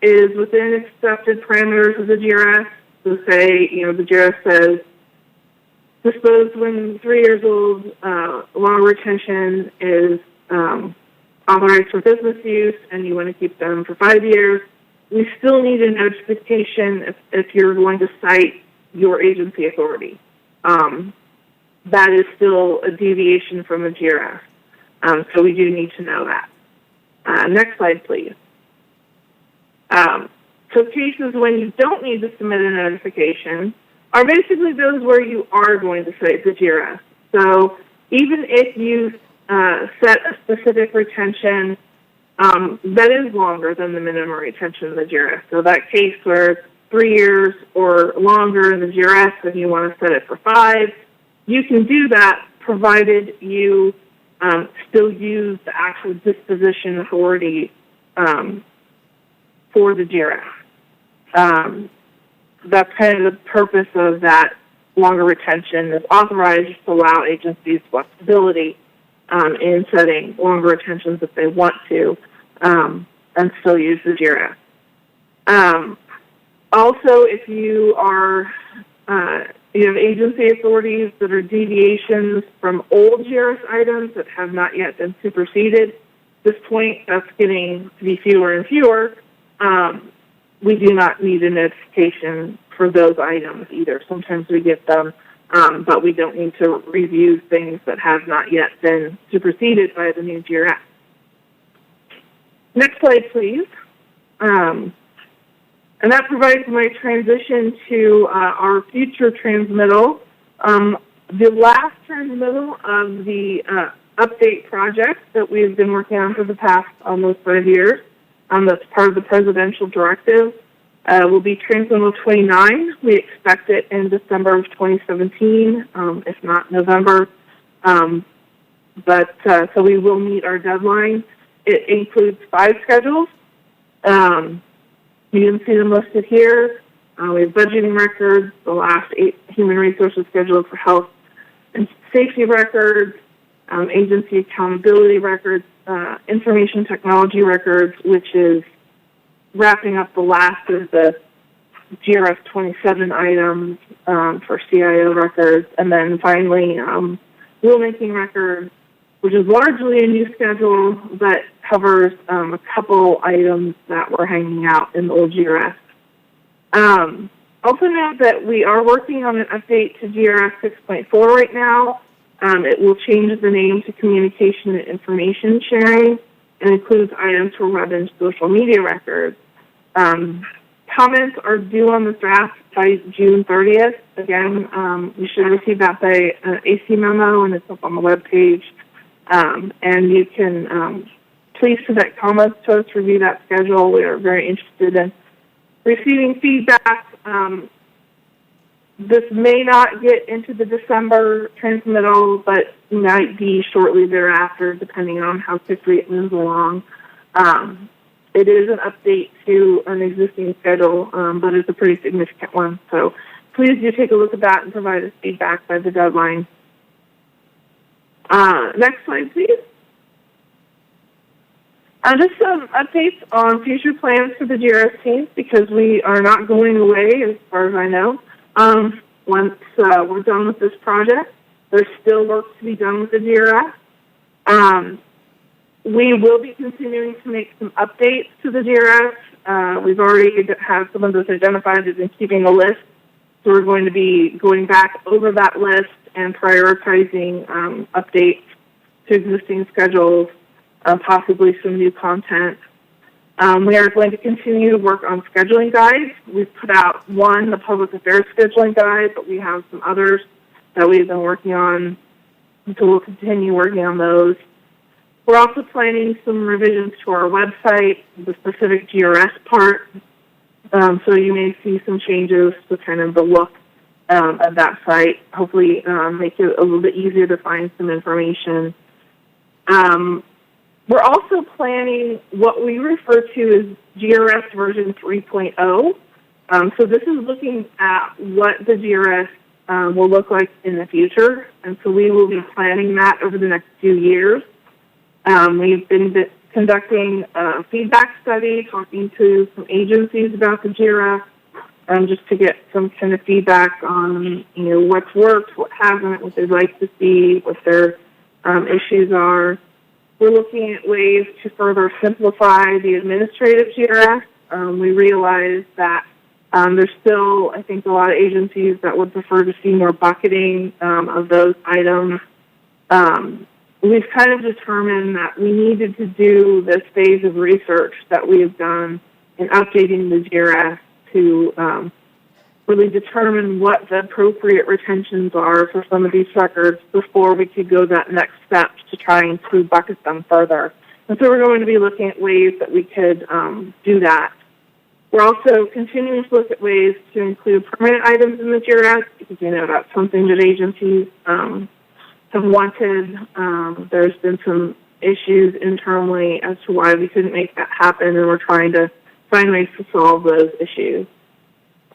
is within accepted parameters of the GRS, so say, the GRS says, disposed when 3 years old, long retention is authorized for business use, and you want to keep them for 5 years, we still need a notification if you're going to cite your agency authority. That is still a deviation from the GRS. So we do need to know that. Next slide, please. So cases when you don't need to submit a notification are basically those where you are going to cite the GRS. So even if you set a specific retention that is longer than the minimum retention of the GRS. So that case where it's 3 years or longer in the GRS and you want to set it for 5, you can do that provided you still use the actual disposition authority for the GRS. That's kind of the purpose of that longer retention is authorized to allow agencies flexibility in setting longer retentions if they want to, and still use the GRS. Also, if you are you have agency authorities that are deviations from old GRS items that have not yet been superseded, at this point that's getting to be fewer and fewer. We do not need a notification for those items either. Sometimes we get them, but we don't need to review things that have not yet been superseded by the new GRS. Next slide, please. And that provides my transition to our future transmittal. The last transmittal of the update project that we've been working on for the past almost 5 years, that's part of the presidential directive, will be transmittal 29. We expect it in December of 2017, if not November. So we will meet our deadline. It includes 5 schedules. You can see them listed here. We have budgeting records, the last 8 human resources scheduled for health and safety records, agency accountability records, information technology records, which is wrapping up the last of the GRS 27 items for CIO records, and then finally rulemaking records, which is largely a new schedule but covers a couple items that were hanging out in the old GRS. Also note that we are working on an update to GRS 6.4 right now. It will change the name to Communication and Information Sharing and includes items for web and social media records. Comments are due on this draft by June 30th. Again, you should receive that by AC memo, and it's up on the webpage. And you can please submit comments to us, review that schedule. We are very interested in receiving feedback. This may not get into the December transmittal, but might be shortly thereafter, depending on how quickly it moves along. It is an update to an existing schedule, but it's a pretty significant one. So please do take a look at that and provide us feedback by the deadline. Next slide, please. Just some updates on future plans for the GRS teams, because we are not going away as far as I know. Once we're done with this project, there's still work to be done with the GRS. We will be continuing to make some updates to the GRS. We've already had some of those identified as in keeping a list. So we're going to be going back over that list and prioritizing updates to existing schedules, possibly some new content. We are going to continue to work on scheduling guides. We've put out one, the public affairs scheduling guide, but we have some others that we've been working on, so we'll continue working on those. We're also planning some revisions to our website, the specific GRS part, so you may see some changes to kind of the look of that site, hopefully make it a little bit easier to find some information. We're also planning what we refer to as GRS version 3.0. So this is looking at what the GRS will look like in the future, and so we will be planning that over the next few years. We've been conducting a feedback study, talking to some agencies about the GRS, just to get some kind of feedback on, what's worked, what hasn't, what they'd like to see, what their issues are. We're looking at ways to further simplify the administrative GRS. We realize that there's still, I think, a lot of agencies that would prefer to see more bucketing of those items. We've kind of determined that we needed to do this phase of research that we have done in updating the GRS to really determine what the appropriate retentions are for some of these records before we could go that next step to trying to bucket them further. And so we're going to be looking at ways that we could do that. We're also continuing to look at ways to include permanent items in the GRS, because that's something that agencies have wanted. There's been some issues internally as to why we couldn't make that happen, and we're trying to find ways to solve those issues.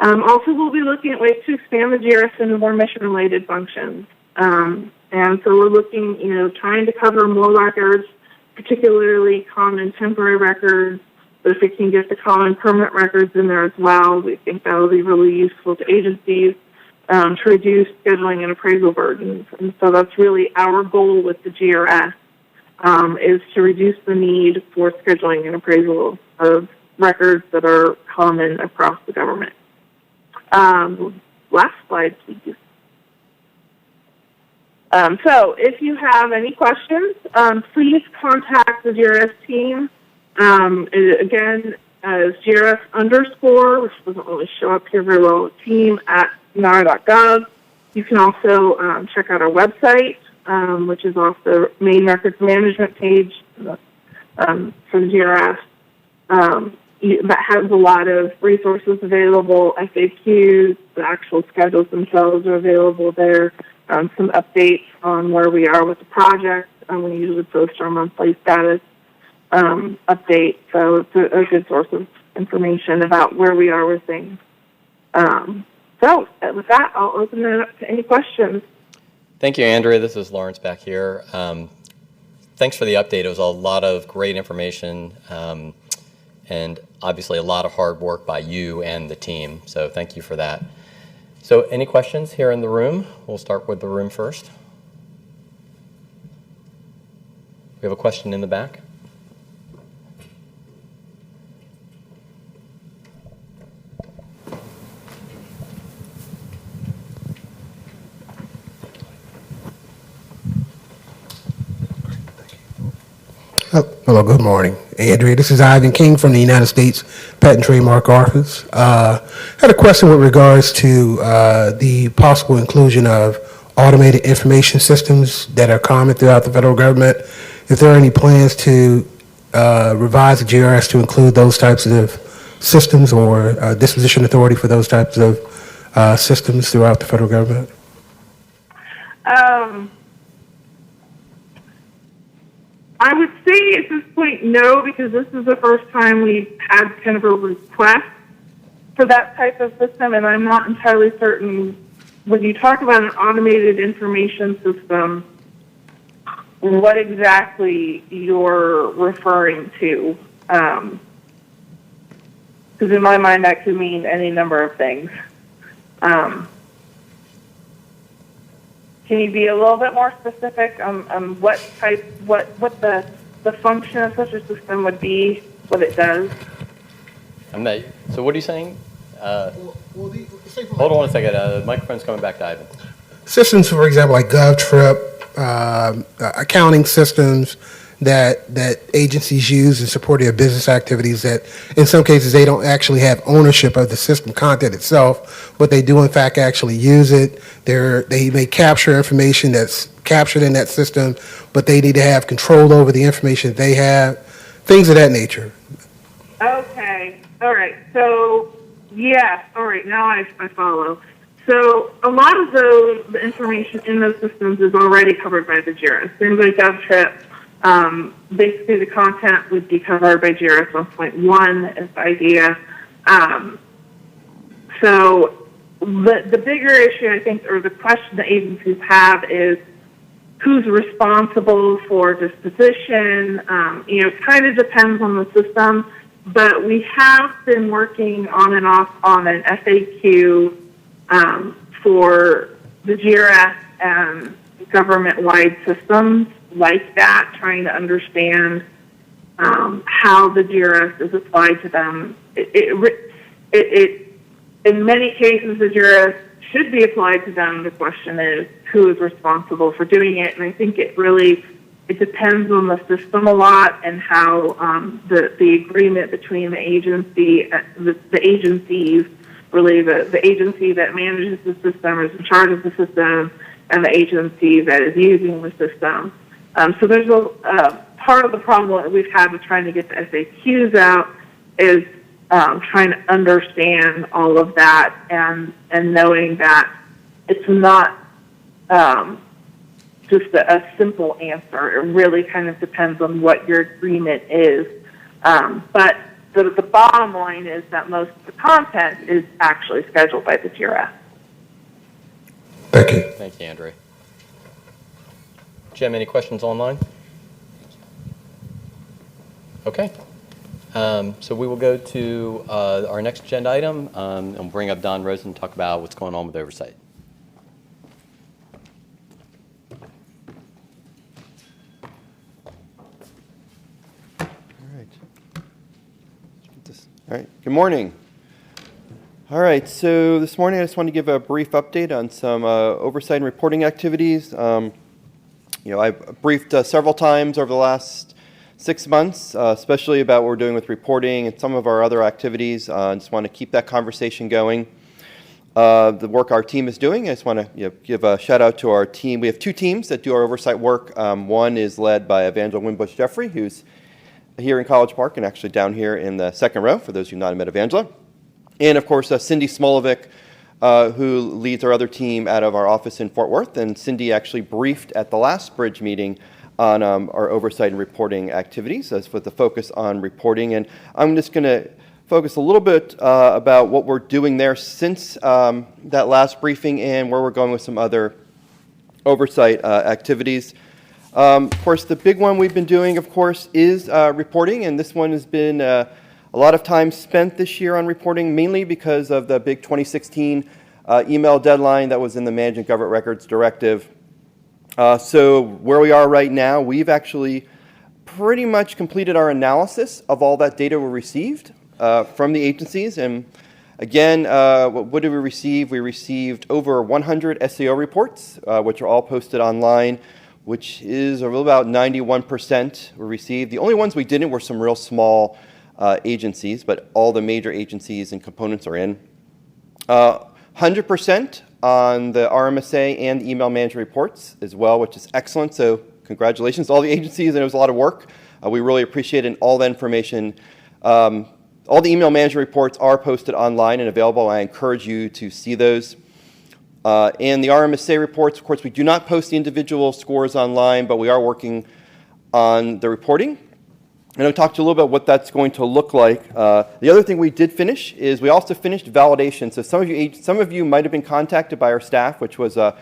Also, we'll be looking at ways to expand the GRS into more mission-related functions. And so we're looking, trying to cover more records, particularly common temporary records. But if we can get the common permanent records in there as well, we think that will be really useful to agencies to reduce scheduling and appraisal burdens. And so that's really our goal with the GRS, is to reduce the need for scheduling and appraisal of records that are common across the government. Last slide, please. So if you have any questions, please contact the GRS team. Again, is GRS_, which doesn't really show up here very well, team at NARA.gov. You can also check out our website, which is off the main records management page for the GRS. That has a lot of resources available, FAQs, the actual schedules themselves are available there, some updates on where we are with the project. We usually post our monthly status update, so it's a good source of information about where we are with things. So with that, I'll open it up to any questions. Thank you, Andrea. This is Lawrence back here. Thanks for the update. It was a lot of great information and obviously a lot of hard work by you and the team. So thank you for that. So any questions here in the room? We'll start with the room first. We have a question in the back. Hello, good morning. Andrea, this is Ivan King from the United States Patent and Trademark Office. Had a question with regards to the possible inclusion of automated information systems that are common throughout the federal government. If there are any plans to revise the GRS to include those types of systems or disposition authority for those types of systems throughout the federal government? I would say at this point, no, because this is the first time we've had kind of a request for that type of system, and I'm not entirely certain when you talk about an automated information system, what exactly you're referring to. Because in my mind, that could mean any number of things. Can you be a little bit more specific on what type, what the function of such a system would be, what it does? So what are you saying? Hold on a second. The microphone's coming back to Ivan. Systems, for example, like GovTrip, accounting systems that agencies use in support of their business activities that in some cases they don't actually have ownership of the system content itself, but they do in fact actually use it. They may capture information that's captured in that system, but they need to have control over the information they have, things of that nature. Okay, all right, so yeah, all right, now I follow. So a lot of the information in those systems is already covered by the GRS. Things like GovTrip, basically the content would be covered by GRS 1.1 is the idea. So the bigger issue, I think, or the question the agencies have is who's responsible for disposition. It kind of depends on the system, but we have been working on and off on an FAQ for the GRS and government-wide systems like that, trying to understand how the GRS is applied to them. In many cases, the GRS should be applied to them. The question is who is responsible for doing it, and I think it depends on the system a lot and how the agreement between the agency, the agencies, really the agency that manages the system is in charge of the system, and the agency that is using the system. So there's a part of the problem that we've had with trying to get the FAQs out is trying to understand all of that and knowing that it's not just a simple answer. It really kind of depends on what your agreement is. But the bottom line is that most of the content is actually scheduled by the GRS. Thank you. Thank you, Andrea. Jim, any questions online? Okay. So we will go to our next agenda item and we'll bring up Don Rosen to talk about what's going on with Oversight. All right, good morning. All right, so this morning I just want to give a brief update on some oversight and reporting activities. I've briefed several times over the last 6 months, especially about what we're doing with reporting and some of our other activities. I just want to keep that conversation going. The work our team is doing, I just want to give a shout out to our team. We have two teams that do our oversight work. One is led by Evangeline Winbush-Jeffrey, who's here in College Park and actually down here in the second row, for those of you who have not met Evangela. And of course, Cindy Smolovic, who leads our other team out of our office in Fort Worth. And Cindy actually briefed at the last BRIDG meeting on our oversight and reporting activities, as with the focus on reporting. And I'm just going to focus a little bit about what we're doing there since that last briefing and where we're going with some other oversight activities. Of course, the big one we've been doing, of course, is reporting, and this one has been a lot of time spent this year on reporting, mainly because of the big 2016 email deadline that was in the Management Government Records Directive. So where we are right now, we've actually pretty much completed our analysis of all that data we received from the agencies. And again, what did we receive? We received over 100 SAO reports, which are all posted online, which is about 91% were received. The only ones we didn't were some real small agencies, but all the major agencies and components are in. 100% on the RMSA and the email management reports as well, which is excellent. So congratulations to all the agencies, and it was a lot of work. We really appreciate it, and all the information. All the email management reports are posted online and available. I encourage you to see those. And the RMSA reports, of course, we do not post the individual scores online, but we are working on the reporting. And I'll talk to you a little bit about what that's going to look like. The other thing we did finish is we also finished validation. So some of you might have been contacted by our staff, which was a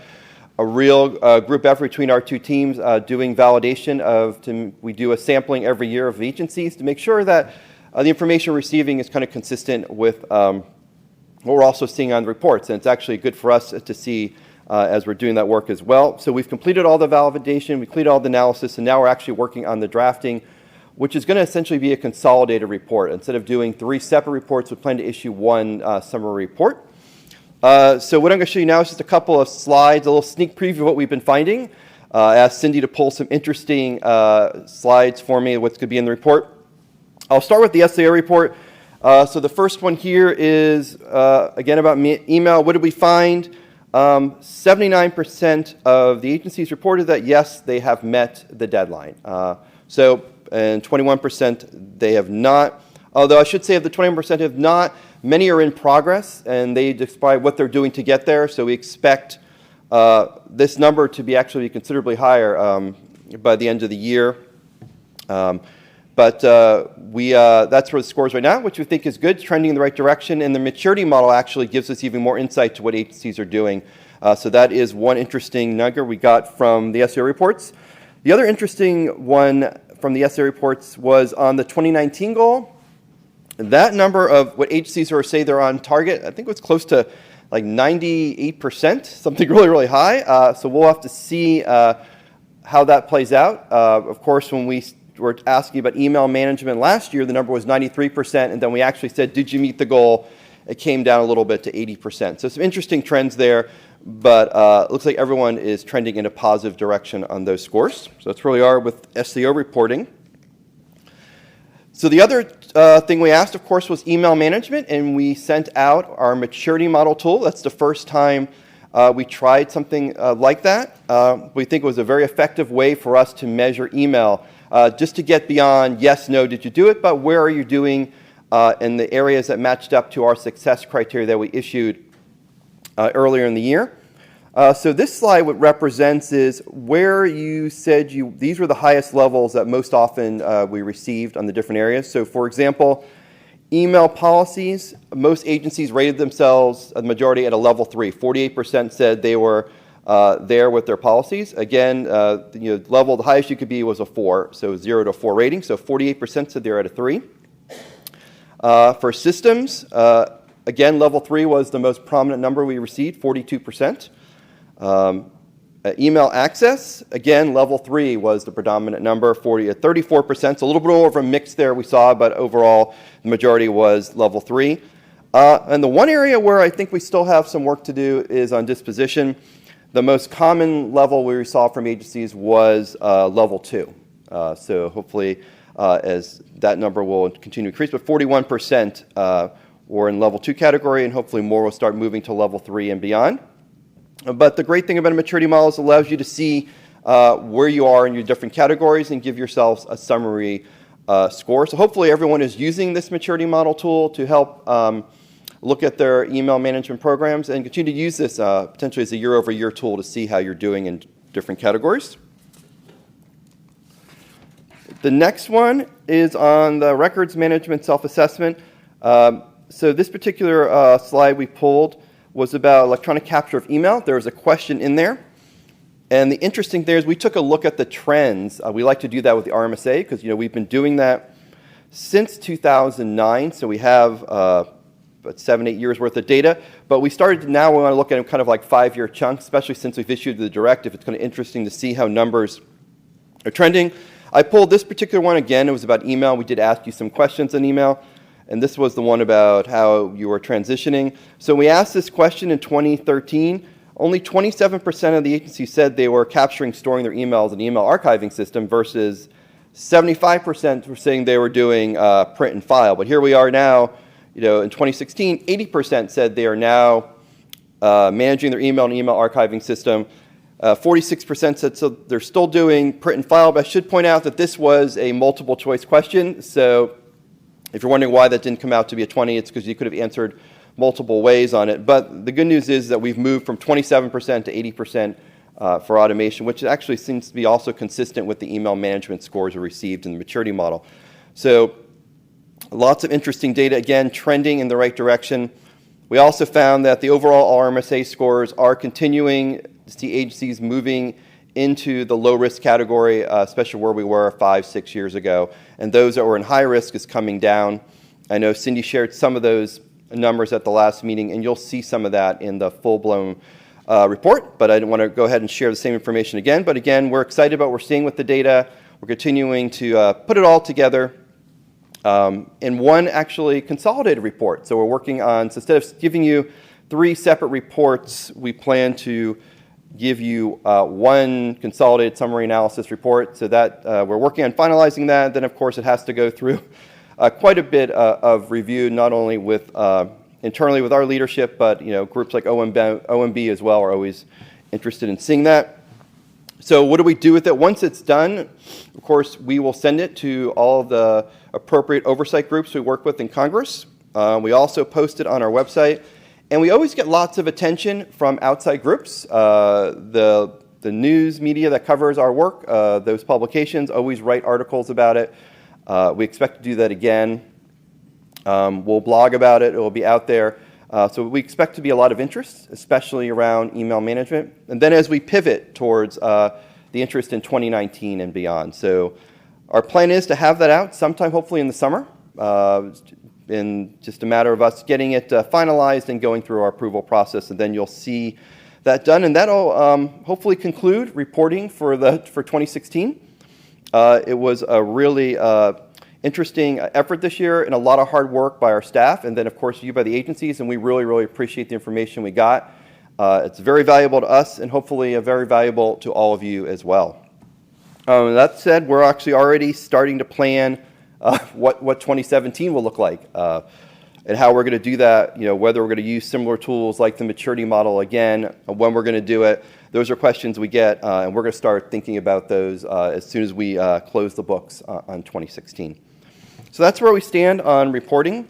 real group effort between our two teams doing validation we do a sampling every year of agencies to make sure that the information we're receiving is kind of consistent with what we're also seeing on the reports. And it's actually good for us to see as we're doing that work as well. So we've completed all the validation, we completed all the analysis, and now we're actually working on the drafting, which is going to essentially be a consolidated report. Instead of doing 3 separate reports, we plan to issue one summary report. So what I'm going to show you now is just a couple of slides, a little sneak preview of what we've been finding. I asked Cindy to pull some interesting slides for me, what's going to be in the report. I'll start with the SAO report. So the first one here is, again, about email. What did we find? 79% of the agencies reported that, yes, they have met the deadline. And 21% they have not. Although I should say of the 21% have not, many are in progress, and they describe what they're doing to get there. So we expect this number to be actually considerably higher by the end of the year. But that's where the scores right now, which we think is good, trending in the right direction. And the maturity model actually gives us even more insight to what agencies are doing. So that is one interesting nugget we got from the SAO reports. The other interesting one from the SAO reports was on the 2019 goal. That number of what agencies say they're on target, I think it was close to like 98%, something really, really high. So we'll have to see how that plays out. Of course, when we were asking about email management last year, the number was 93%, and then we actually said, did you meet the goal? It came down a little bit to 80%. So some interesting trends there, but it looks like everyone is trending in a positive direction on those scores. So that's where we are with SAO reporting. So the other thing we asked, of course, was email management, and we sent out our maturity model tool. That's the first time we tried something like that. We think it was a very effective way for us to measure email, just to get beyond yes, no, did you do it, but where are you doing in the areas that matched up to our success criteria that we issued earlier in the year. So this slide, what represents is where you said these were the highest levels that most often we received on the different areas. So for example, email policies, most agencies rated themselves, the majority, at a level 3. 48% said they were there with their policies. Again, the highest you could be was a 4, so 0 to 4 rating. So 48% said they're at a 3. For systems, again, level 3 was the most prominent number we received, 42%. Email access, again, level 3 was the predominant number, 34%. So a little bit more of a mix there we saw, but overall, the majority was level 3. And the one area where I think we still have some work to do is on disposition. The most common level we saw from agencies was level 2. So hopefully, as that number will continue to increase, but 41% were in level 2 category, and hopefully more will start moving to level 3 and beyond. But the great thing about a maturity model is it allows you to see where you are in your different categories and give yourselves a summary score. So hopefully everyone is using this maturity model tool to help look at their email management programs and continue to use this potentially as a year-over-year tool to see how you're doing in different categories. The next one is on the records management self-assessment. So this particular slide we pulled was about electronic capture of email. There was a question in there. And the interesting thing is we took a look at the trends. We like to do that with the RMSA because we've been doing that since 2009. So we have about 7-8 years worth of data. But we started now we want to look at them kind of like 5-year chunks, especially since we've issued the directive. It's kind of interesting to see how numbers are trending. I pulled this particular one again. It was about email. We did ask you some questions on email. And this was the one about how you were transitioning. So we asked this question in 2013. Only 27% of the agencies said they were capturing, storing their emails in the email archiving system versus 75% were saying they were doing print and file. But here we are now, in 2016, 80% said they are now managing their email and email archiving system. 46% said so they're still doing print and file. But I should point out that this was a multiple choice question. So if you're wondering why that didn't come out to be a 20, it's because you could have answered multiple ways on it. But the good news is that we've moved from 27% to 80% for automation, which actually seems to be also consistent with the email management scores we received in the maturity model. So lots of interesting data, again, trending in the right direction. We also found that the overall RMSA scores are continuing to see agencies moving into the low-risk category, especially where we were 5-6 years ago. And those that were in high risk is coming down. I know Cindy shared some of those numbers at the last meeting, and you'll see some of that in the full-blown report. But I didn't want to go ahead and share the same information again. But again, we're excited about what we're seeing with the data. We're continuing to put it all together in one actually consolidated report. So we're working on, so instead of giving you 3 separate reports, we plan to give you one consolidated summary analysis report. So that we're working on finalizing that. Then, of course, it has to go through quite a bit of review, not only with internally with our leadership, but groups like OMB as well are always interested in seeing that. So what do we do with it? Once it's done, of course, we will send it to all of the appropriate oversight groups we work with in Congress. We also post it on our website. And we always get lots of attention from outside groups. The news media that covers our work, those publications always write articles about it. We expect to do that again. We'll blog about it. It will be out there. So we expect to be a lot of interest, especially around email management. And then as we pivot towards the interest in 2019 and beyond. So our plan is to have that out sometime, hopefully in the summer. In just a matter of us getting it finalized and going through our approval process, and then you'll see that done, and that'll hopefully conclude reporting for 2016. It was a really interesting effort this year, and a lot of hard work by our staff, and then of course you by the agencies, and we really, really appreciate the information we got. It's very valuable to us, and hopefully very valuable to all of you as well. That said, we're actually already starting to plan what 2017 will look like, and how we're going to do that, whether we're going to use similar tools like the maturity model again, when we're going to do it. Those are questions we get, and we're going to start thinking about those as soon as we close the books on 2016. So that's where we stand on reporting.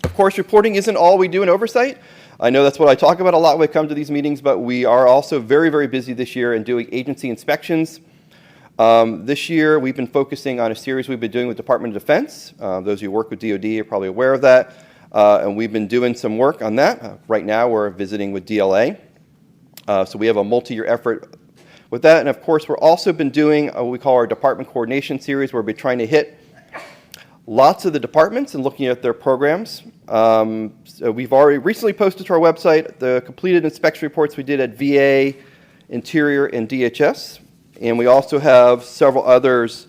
Of course, reporting isn't all we do in oversight. I know that's what I talk about a lot when I come to these meetings, but we are also very, very busy this year in doing agency inspections. This year, we've been focusing on a series we've been doing with Department of Defense. Those of you who work with DoD are probably aware of that. And we've been doing some work on that. Right now, we're visiting with DLA. So we have a multi-year effort with that. And of course, we've also been doing what we call our Department Coordination Series, where we're trying to hit lots of the departments and looking at their programs. So we've already recently posted to our website the completed inspection reports we did at VA, Interior, and DHS. And we also have several others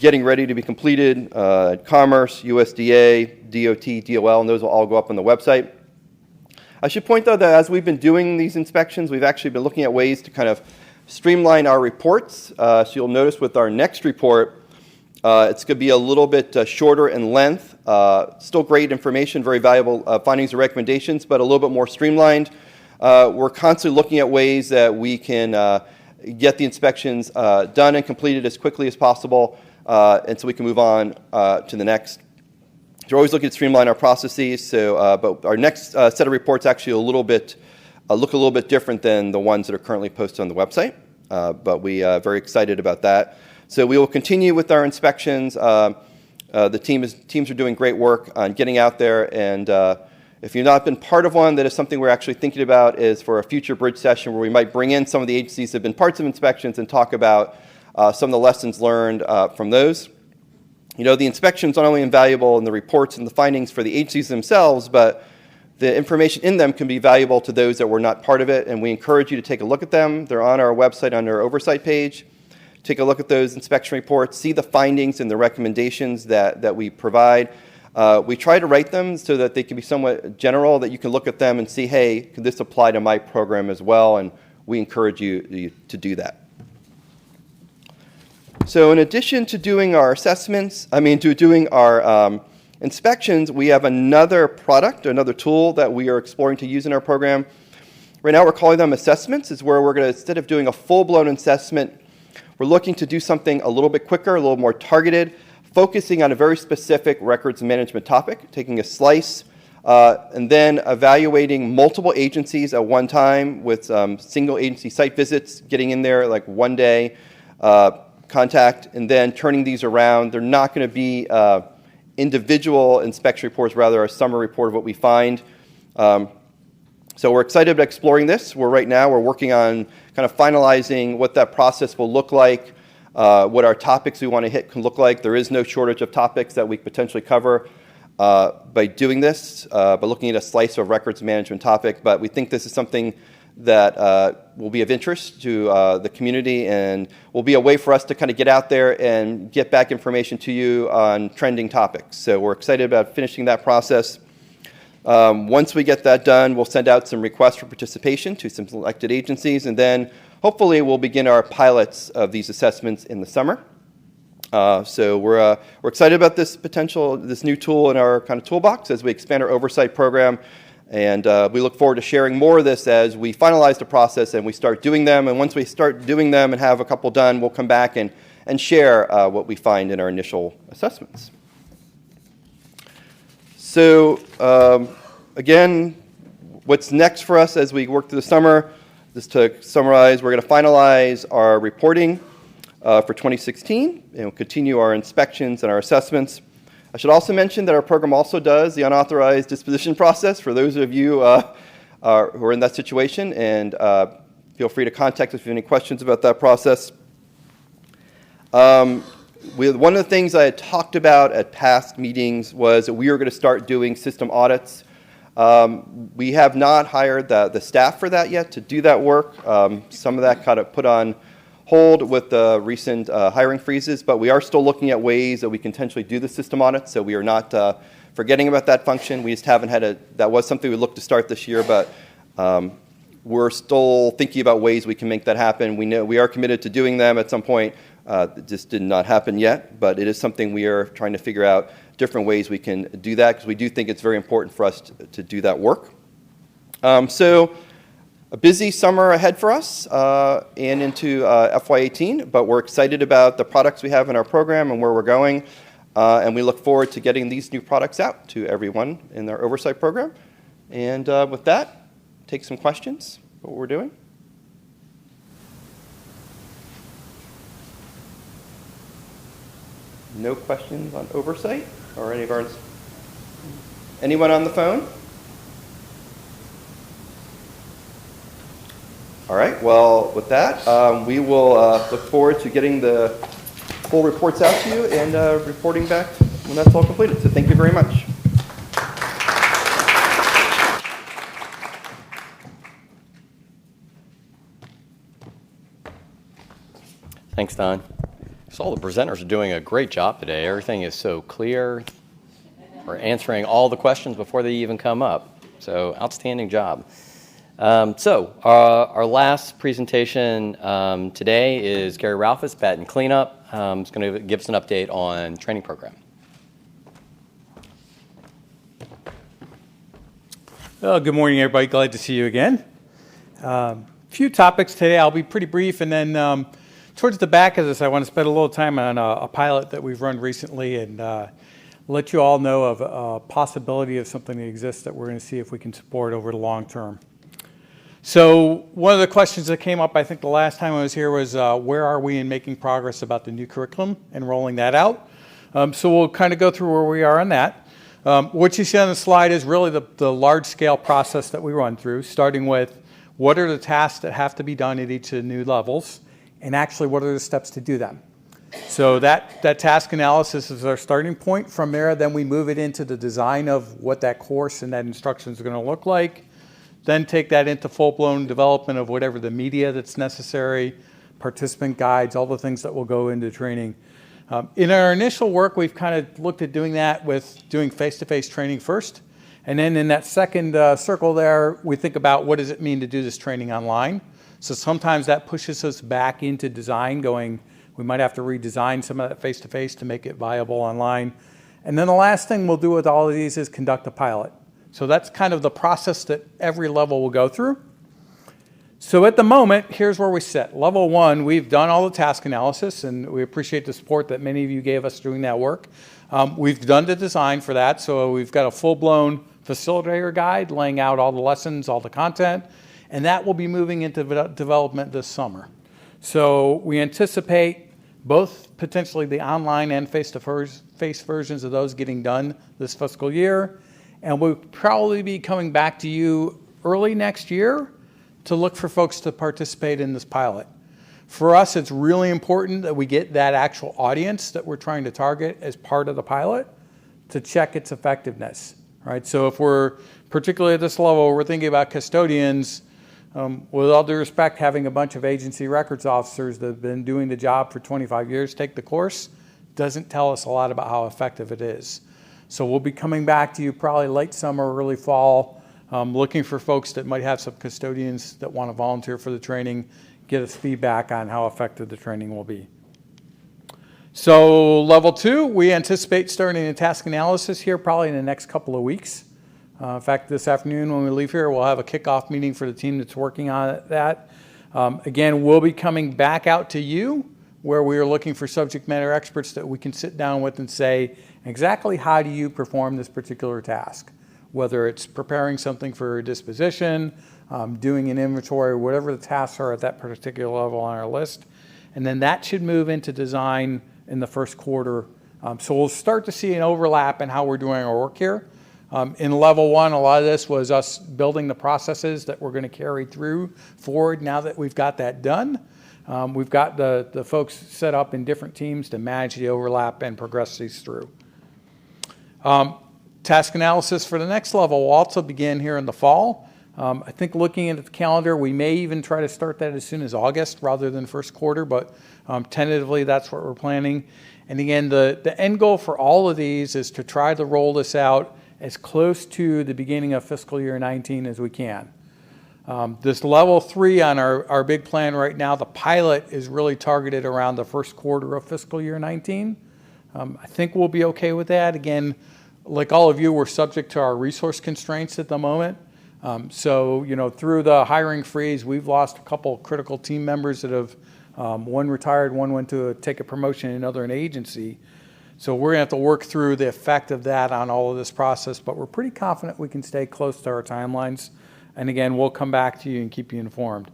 getting ready to be completed at Commerce, USDA, DOT, DOL, and those will all go up on the website. I should point out that as we've been doing these inspections, we've actually been looking at ways to kind of streamline our reports. So you'll notice with our next report, it's going to be a little bit shorter in length. Still great information, very valuable findings and recommendations, but a little bit more streamlined. We're constantly looking at ways that we can get the inspections done and completed as quickly as possible, and so we can move on to the next. So we're always looking to streamline our processes. So, but our next set of reports actually look a little bit different than the ones that are currently posted on the website. But we are very excited about that. So we will continue with our inspections. The teams are doing great work on getting out there, and if you've not been part of one, that is something we're actually thinking about is for a future BRIDG session where we might bring in some of the agencies that have been parts of inspections and talk about some of the lessons learned from those. You know, the inspections are not only invaluable in the reports and the findings for the agencies themselves, but the information in them can be valuable to those that were not part of it, and we encourage you to take a look at them. They're on our website under our Oversight page. Take a look at those inspection reports, see the findings and the recommendations that we provide. We try to write them so that they can be somewhat general, that you can look at them and see, hey, could this apply to my program as well? And we encourage you to do that. So in addition to doing our assessments, to doing our inspections, we have another product, another tool that we are exploring to use in our program. Right now we're calling them assessments. It's where we're going to, instead of doing a full-blown assessment, we're looking to do something a little bit quicker, a little more targeted, focusing on a very specific records management topic, taking a slice, and then evaluating multiple agencies at one time with single agency site visits, getting in there like one day contact, and then turning these around. They're not going to be individual inspection reports, rather a summary report of what we find. So we're excited about exploring this. We're working on kind of finalizing what that process will look like, what our topics we want to hit can look like. There is no shortage of topics that we potentially cover by doing this, by looking at a slice of records management topic. But we think this is something that will be of interest to the community and will be a way for us to kind of get out there and get back information to you on trending topics. So we're excited about finishing that process. Once we get that done, we'll send out some requests for participation to some selected agencies, and then hopefully we'll begin our pilots of these assessments in the summer. So we're excited about this new tool in our kind of toolbox as we expand our oversight program. And we look forward to sharing more of this as we finalize the process and we start doing them. And once we start doing them and have a couple done, we'll come back and share what we find in our initial assessments. So again, what's next for us as we work through the summer, just to summarize, we're going to finalize our reporting for 2016 and we'll continue our inspections and our assessments. I should also mention that our program also does the unauthorized disposition process for those of you who are in that situation, and feel free to contact us if you have any questions about that process. One of the things I had talked about at past meetings was that we were going to start doing system audits. We have not hired the staff for that yet to do that work. Some of that got put on hold with the recent hiring freezes, but we are still looking at ways that we can potentially do the system audit, so we are not forgetting about that function. We just haven't that was something we looked to start this year, but we're still thinking about ways we can make that happen. We know we are committed to doing them at some point. It just did not happen yet, but it is something we are trying to figure out different ways we can do that, because we do think it's very important for us to do that work. So a busy summer ahead for us and into FY18, but we're excited about the products we have in our program and where we're going, and we look forward to getting these new products out to everyone in our oversight program. And with that, take some questions about what we're doing. No questions on oversight or any of ours? Anyone on the phone? All right, well, with that, we will look forward to getting the full reports out to you and reporting back when that's all completed. So thank you very much. Thanks, Don. So all the presenters are doing a great job today. Everything is so clear. We're answering all the questions before they even come up. So outstanding job. Our last presentation today is Gary Ralphus, Patent Cleanup. He's going to give us an update on training program. Well, good morning, everybody. Glad to see you again. A few topics today. I'll be pretty brief, and then towards the back of this, I want to spend a little time on a pilot that we've run recently and let you all know of a possibility of something that exists that we're going to see if we can support over the long term. So one of the questions that came up, I think the last time I was here, was where are we in making progress about the new curriculum and rolling that out? So we'll kind of go through where we are on that. What you see on the slide is really the large-scale process that we run through, starting with what are the tasks that have to be done at each of the new levels, and actually what are the steps to do them. So that task analysis is our starting point. From there, then we move it into the design of what that course and that instruction is going to look like. Then take that into full-blown development of whatever the media that's necessary, participant guides, all the things that will go into training. In our initial work, we've kind of looked at doing that with doing face-to-face training first. And then in that second circle there, we think about what does it mean to do this training online. So sometimes that pushes us back into design, going, we might have to redesign some of that face-to-face to make it viable online. And then the last thing we'll do with all of these is conduct a pilot. So that's kind of the process that every level will go through. So at the moment, here's where we sit. Level 1, we've done all the task analysis, and we appreciate the support that many of you gave us doing that work. We've done the design for that, so we've got a full-blown facilitator guide laying out all the lessons, all the content, and that will be moving into development this summer. So we anticipate both potentially the online and face-to-face versions of those getting done this fiscal year, and we'll probably be coming back to you early next year to look for folks to participate in this pilot. For us, it's really important that we get that actual audience that we're trying to target as part of the pilot to check its effectiveness, right? So if we're, particularly at this level, we're thinking about custodians, with all due respect, having a bunch of agency records officers that have been doing the job for 25 years take the course doesn't tell us a lot about how effective it is. So we'll be coming back to you probably late summer, early fall, looking for folks that might have some custodians that want to volunteer for the training, get us feedback on how effective the training will be. So level 2, we anticipate starting a task analysis here probably in the next couple of weeks. In fact, this afternoon when we leave here, we'll have a kickoff meeting for the team that's working on that. Again, we'll be coming back out to you where we are looking for subject matter experts that we can sit down with and say, exactly how do you perform this particular task? Whether it's preparing something for disposition, doing an inventory, whatever the tasks are at that particular level on our list. And then that should move into design in the first quarter. So we'll start to see an overlap in how we're doing our work here. In level 1, a lot of this was us building the processes that we're going to carry through forward now that we've got that done. We've got the folks set up in different teams to manage the overlap and progress these through. Task analysis for the next level will also begin here in the fall. I think looking at the calendar, we may even try to start that as soon as August rather than first quarter, but tentatively that's what we're planning. And again, the end goal for all of these is to try to roll this out as close to the beginning of fiscal year 19 as we can. This level 3 on our big plan right now, the pilot is really targeted around the first quarter of fiscal year 19. I think we'll be okay with that. Again, like all of you, we're subject to our resource constraints at the moment. So, through the hiring freeze, we've lost a couple critical team members that have, one retired, one went to take a promotion in another agency. So we're going to have to work through the effect of that on all of this process, but we're pretty confident we can stay close to our timelines. And again, we'll come back to you and keep you informed.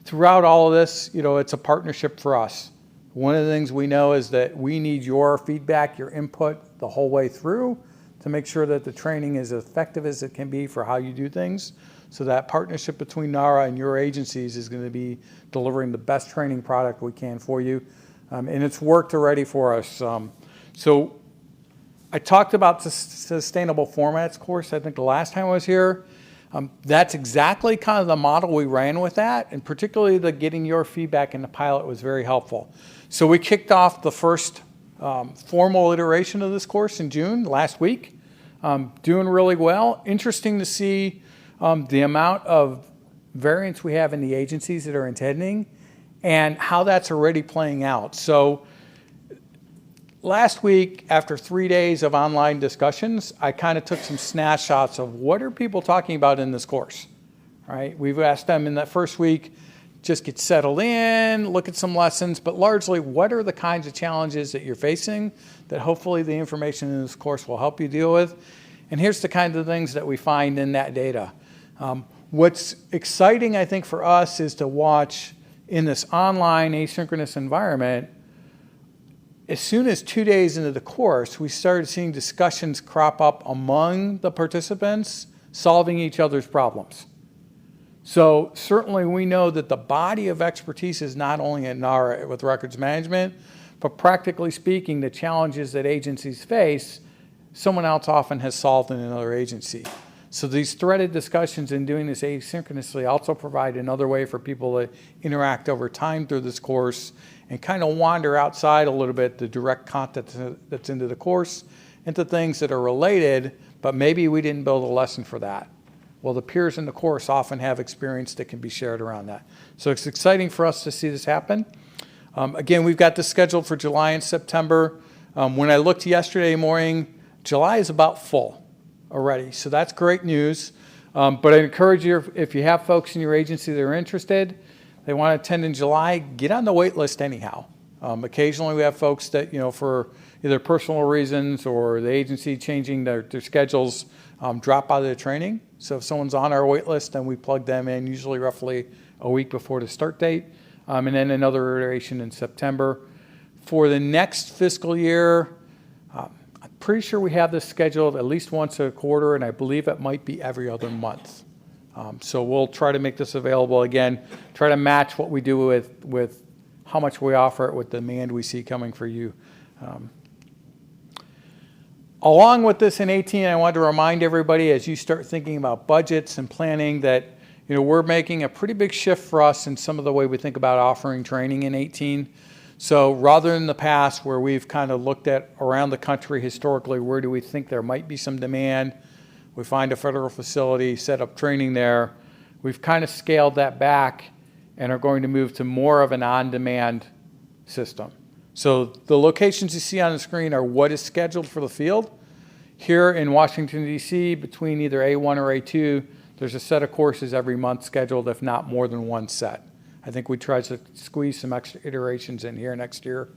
Throughout all of this, it's a partnership for us. One of the things we know is that we need your feedback, your input the whole way through to make sure that the training is as effective as it can be for how you do things. So that partnership between NARA and your agencies is going to be delivering the best training product we can for you. And it's worked already for us. So I talked about the sustainable formats course, I think the last time I was here. That's exactly kind of the model we ran with that, and particularly the getting your feedback in the pilot was very helpful. So we kicked off the first formal iteration of this course in June, last week. Doing really well. Interesting to see the amount of variance we have in the agencies that are attending and how that's already playing out. So last week, after 3 days of online discussions, I kind of took some snapshots of what are people talking about in this course, right? We've asked them in that first week, just get settled in, look at some lessons, but largely what are the kinds of challenges that you're facing that hopefully the information in this course will help you deal with. And here's the kinds of things that we find in that data. What's exciting, I think, for us is to watch in this online asynchronous environment, as soon as 2 days into the course, we started seeing discussions crop up among the participants, solving each other's problems. So certainly we know that the body of expertise is not only in NARA with records management, but practically speaking, the challenges that agencies face, someone else often has solved in another agency. So these threaded discussions and doing this asynchronously also provide another way for people to interact over time through this course and kind of wander outside a little bit the direct content that's into the course into things that are related, but maybe we didn't build a lesson for that. Well, the peers in the course often have experience that can be shared around that. So it's exciting for us to see this happen. Again, we've got this scheduled for July and September. When I looked yesterday morning, July is about full already, so that's great news. But I encourage you, if you have folks in your agency that are interested, they want to attend in July, get on the wait list anyhow. Occasionally we have folks that, for either personal reasons or the agency changing their schedules, drop out of the training. So if someone's on our wait list, then we plug them in, usually roughly a week before the start date, and then another iteration in September. For the next fiscal year, I'm pretty sure we have this scheduled at least once a quarter, and I believe it might be every other month. So we'll try to make this available again, try to match what we do with how much we offer it with the demand we see coming for you. Along with this in 18, I wanted to remind everybody as you start thinking about budgets and planning that we're making a pretty big shift for us in some of the way we think about offering training in 18. So rather than the past where we've kind of looked at around the country historically, where do we think there might be some demand? We find a federal facility, set up training there. We've kind of scaled that back and are going to move to more of an on-demand system. So the locations you see on the screen are what is scheduled for the field. Here in Washington, D.C., between either A1 or A2, there's a set of courses every month scheduled, if not more than one set. I think we try to squeeze some extra iterations in here next year.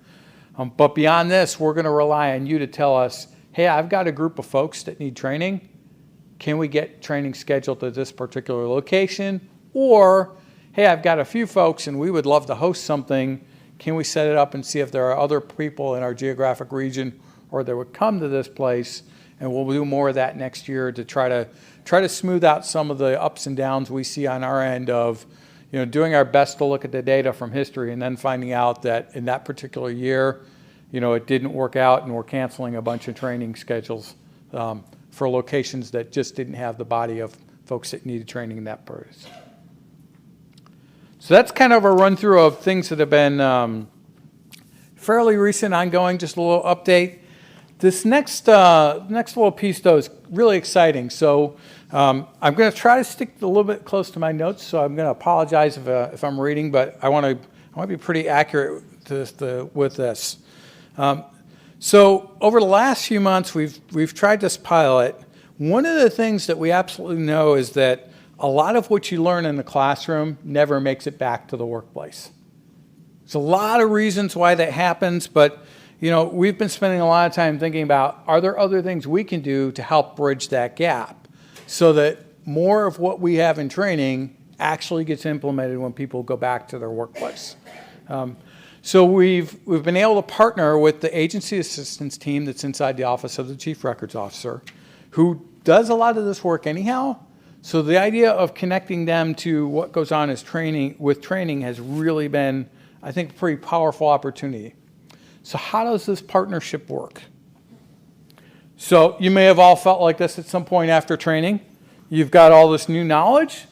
But beyond this, we're going to rely on you to tell us, hey, I've got a group of folks that need training. Can we get training scheduled at this particular location? Or, hey, I've got a few folks and we would love to host something. Can we set it up and see if there are other people in our geographic region or that would come to this place? And we'll do more of that next year to try to smooth out some of the ups and downs we see on our end of doing our best to look at the data from history and then finding out that in that particular year, it didn't work out and we're canceling a bunch of training schedules for locations that just didn't have the body of folks that needed training in that purpose. So that's kind of a run through of things that have been fairly recent, ongoing, just a little update. This next little piece, though, is really exciting. So I'm going to try to stick a little bit close to my notes, so I'm going to apologize if I'm reading, but I want to be pretty accurate with this. So over the last few months, we've tried this pilot. One of the things that we absolutely know is that a lot of what you learn in the classroom never makes it back to the workplace. There's a lot of reasons why that happens, but we've been spending a lot of time thinking about, are there other things we can do to help bridge that gap so that more of what we have in training actually gets implemented when people go back to their workplace. So we've been able to partner with the agency assistance team that's inside the Office of the Chief Records Officer, who does a lot of this work anyhow. So the idea of connecting them to what goes on as training has really been, I think, a pretty powerful opportunity. So how does this partnership work? So you may have all felt like this at some point after training. You've got all this new knowledge,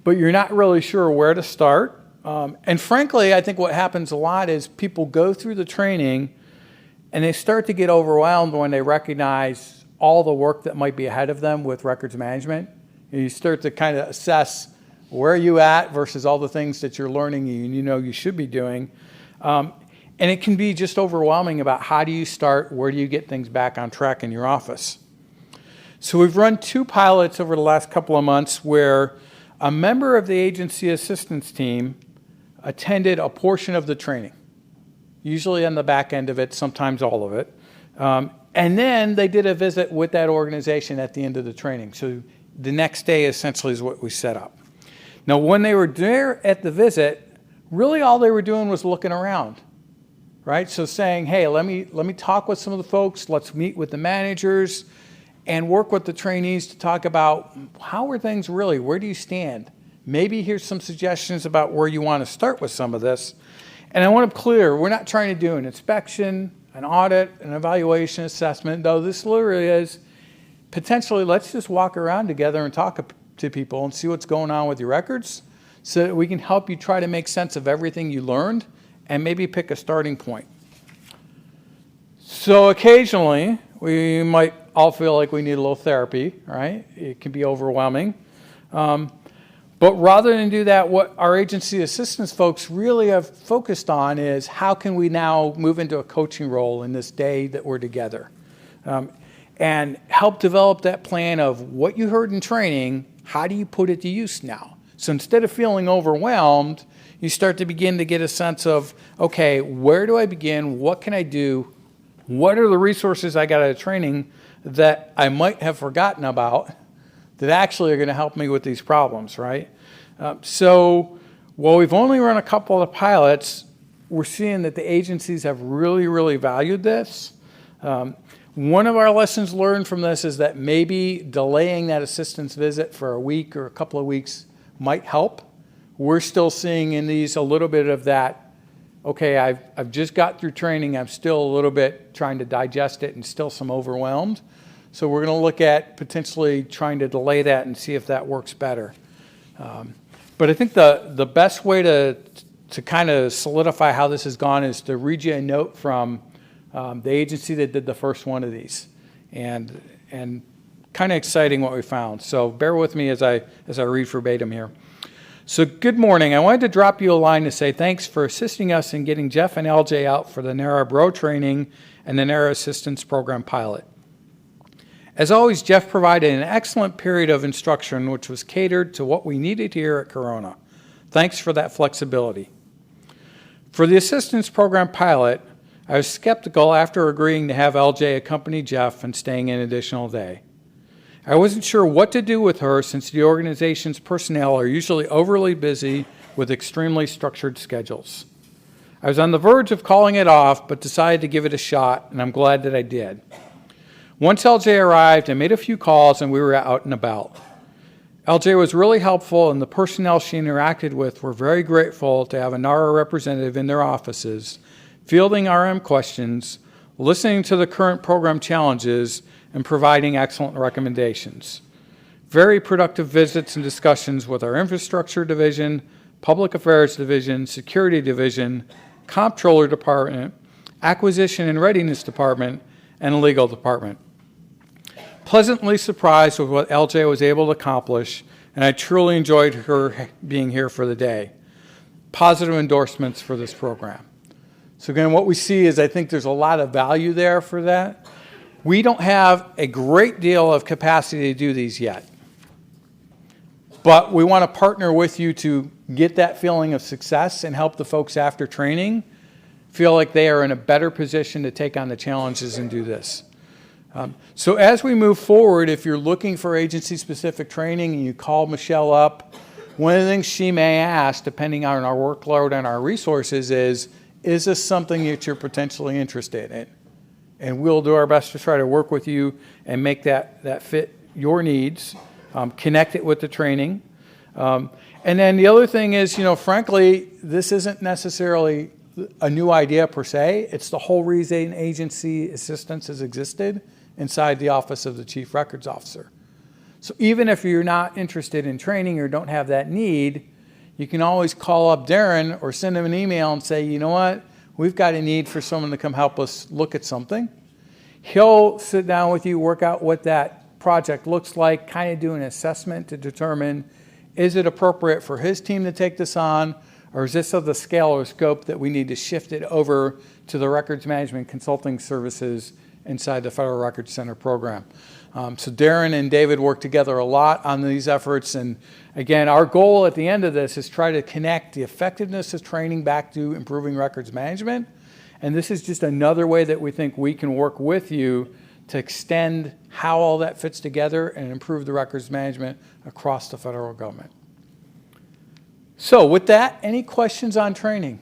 but you're not really sure where to start. And frankly, I think what happens a lot is people go through the training and they start to get overwhelmed when they recognize all the work that might be ahead of them with records management. And you start to kind of assess where are you at versus all the things that you're learning and you should be doing. And it can be just overwhelming about how do you start, where do you get things back on track in your office. So we've run 2 pilots over the last couple of months where a member of the agency assistance team attended a portion of the training, usually on the back end of it, sometimes all of it. And then they did a visit with that organization at the end of the training. So the next day essentially is what we set up. Now, when they were there at the visit, really all they were doing was looking around. right? So saying, hey, let me talk with some of the folks, let's meet with the managers and work with the trainees to talk about how are things really, where do you stand? Maybe here's some suggestions about where you want to start with some of this. And I want to be clear, we're not trying to do an inspection, an audit, an evaluation assessment, though this literally is potentially, let's just walk around together and talk to people and see what's going on with your records so that we can help you try to make sense of everything you learned and maybe pick a starting point. So occasionally, we might all feel like we need a little therapy, right? It can be overwhelming. But rather than do that, what our agency assistance folks really have focused on is how can we now move into a coaching role in this day that we're together, and help develop that plan of what you heard in training, how do you put it to use now? So instead of feeling overwhelmed, you start to begin to get a sense of, okay, where do I begin? What can I do? What are the resources I got out of training that I might have forgotten about that actually are going to help me with these problems, right? So while we've only run a couple of pilots, we're seeing that the agencies have really, really valued this. One of our lessons learned from this is that maybe delaying that assistance visit for a week or a couple of weeks might help. We're still seeing in these a little bit of that, okay, I've just got through training, I'm still a little bit trying to digest it and still some overwhelmed. So we're going to look at potentially trying to delay that and see if that works better. But I think the best way to kind of solidify how this has gone is to read you a note from the agency that did the first one of these, and kind of exciting what we found. So bear with me as I read verbatim here. So good morning. I wanted to drop you a line to say thanks for assisting us in getting Jeff and LJ out for the NARA Bro training and the NARA Assistance Program pilot. As always, Jeff provided an excellent period of instruction which was catered to what we needed here at Corona. Thanks for that flexibility. For the Assistance Program pilot, I was skeptical after agreeing to have LJ accompany Jeff and staying an additional day. I wasn't sure what to do with her since the organization's personnel are usually overly busy with extremely structured schedules. I was on the verge of calling it off, but decided to give it a shot, and I'm glad that I did. Once LJ arrived, I made a few calls and we were out and about. LJ was really helpful, and the personnel she interacted with were very grateful to have a NARA representative in their offices, fielding RM questions, listening to the current program challenges, and providing excellent recommendations. Very productive visits and discussions with our infrastructure division, public affairs division, security division, comptroller department, acquisition and readiness department, and legal department. Pleasantly surprised with what LJ was able to accomplish, and I truly enjoyed her being here for the day. Positive endorsements for this program. So again, what we see is I think there's a lot of value there for that. We don't have a great deal of capacity to do these yet, but we want to partner with you to get that feeling of success and help the folks after training feel like they are in a better position to take on the challenges and do this. So as we move forward, if you're looking for agency-specific training and you call Michelle up, one of the things she may ask, depending on our workload and our resources, is this something that you're potentially interested in? And we'll do our best to try to work with you and make that fit your needs, connect it with the training. And then the other thing is, frankly, this isn't necessarily a new idea per se. It's the whole reason agency assistance has existed inside the Office of the Chief Records Officer. So even if you're not interested in training or don't have that need, you can always call up Darren or send him an email and say, you know what, we've got a need for someone to come help us look at something. He'll sit down with you, work out what that project looks like, kind of do an assessment to determine, is it appropriate for his team to take this on, or is this of the scale or scope that we need to shift it over to the records management consulting services inside the Federal Records Center program. So Darren and David work together a lot on these efforts, and again, our goal at the end of this is try to connect the effectiveness of training back to improving records management, and this is just another way that we think we can work with you to extend how all that fits together and improve the records management across the federal government. So with that, any questions on training?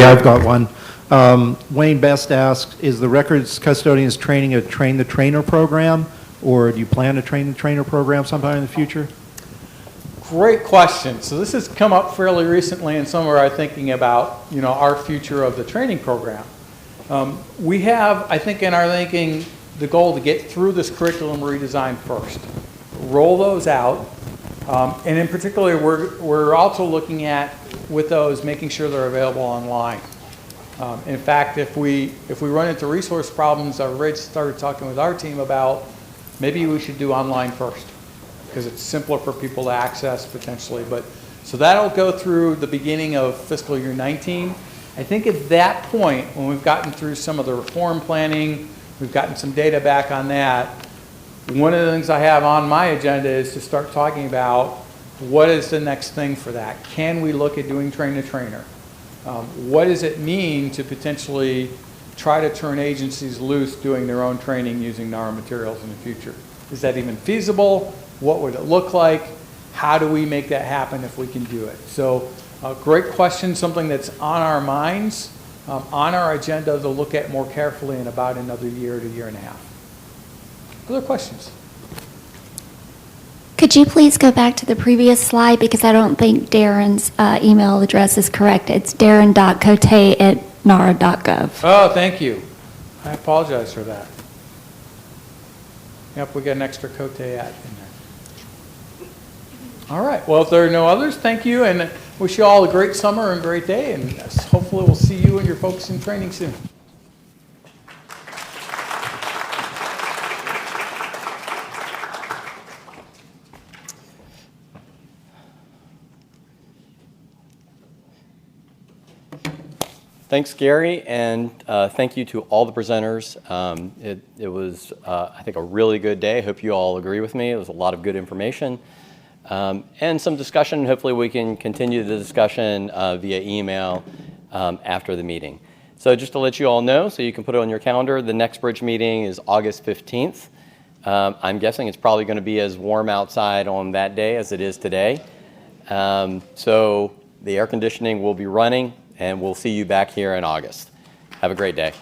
I've got one. Wayne Best asks, is the records custodians training a train-the-trainer program, or do you plan to train the trainer program sometime in the future? Great question. So this has come up fairly recently in some of our thinking about, our future of the training program. We have, I think, in our thinking, the goal to get through this curriculum redesign first. Roll those out. And in particular, we're also looking at, with those, making sure they're available online. In fact, if we run into resource problems, Rich started talking with our team about maybe we should do online first, because it's simpler for people to access potentially. So that'll go through the beginning of fiscal year 19. I think at that point, when we've gotten through some of the reform planning, we've gotten some data back on that, one of the things I have on my agenda is to start talking about what is the next thing for that. Can we look at doing train-the-trainer? What does it mean to potentially try to turn agencies loose doing their own training using NARA materials in the future? Is that even feasible? What would it look like? How do we make that happen if we can do it? So great question, something that's on our minds, on our agenda to look at more carefully in about another year to year and a half. Other questions? Could you please go back to the previous slide, because I don't think Darren's email address is correct. It's darren.cote@nara.gov. Oh, thank you. I apologize for that. Yep, we got an extra Cote ad in there. All right. Well, if there are no others, thank you, and wish you all a great summer and great day, and hopefully we'll see you and your folks in training soon. Thanks, Gary, and thank you to all the presenters. It was, I think, a really good day. I hope you all agree with me. It was a lot of good information and some discussion. Hopefully we can continue the discussion via email after the meeting. So just to let you all know, so you can put it on your calendar, the next Bridge meeting is August 15th. I'm guessing it's probably going to be as warm outside on that day as it is today. So the air conditioning will be running, and we'll see you back here in August. Have a great day.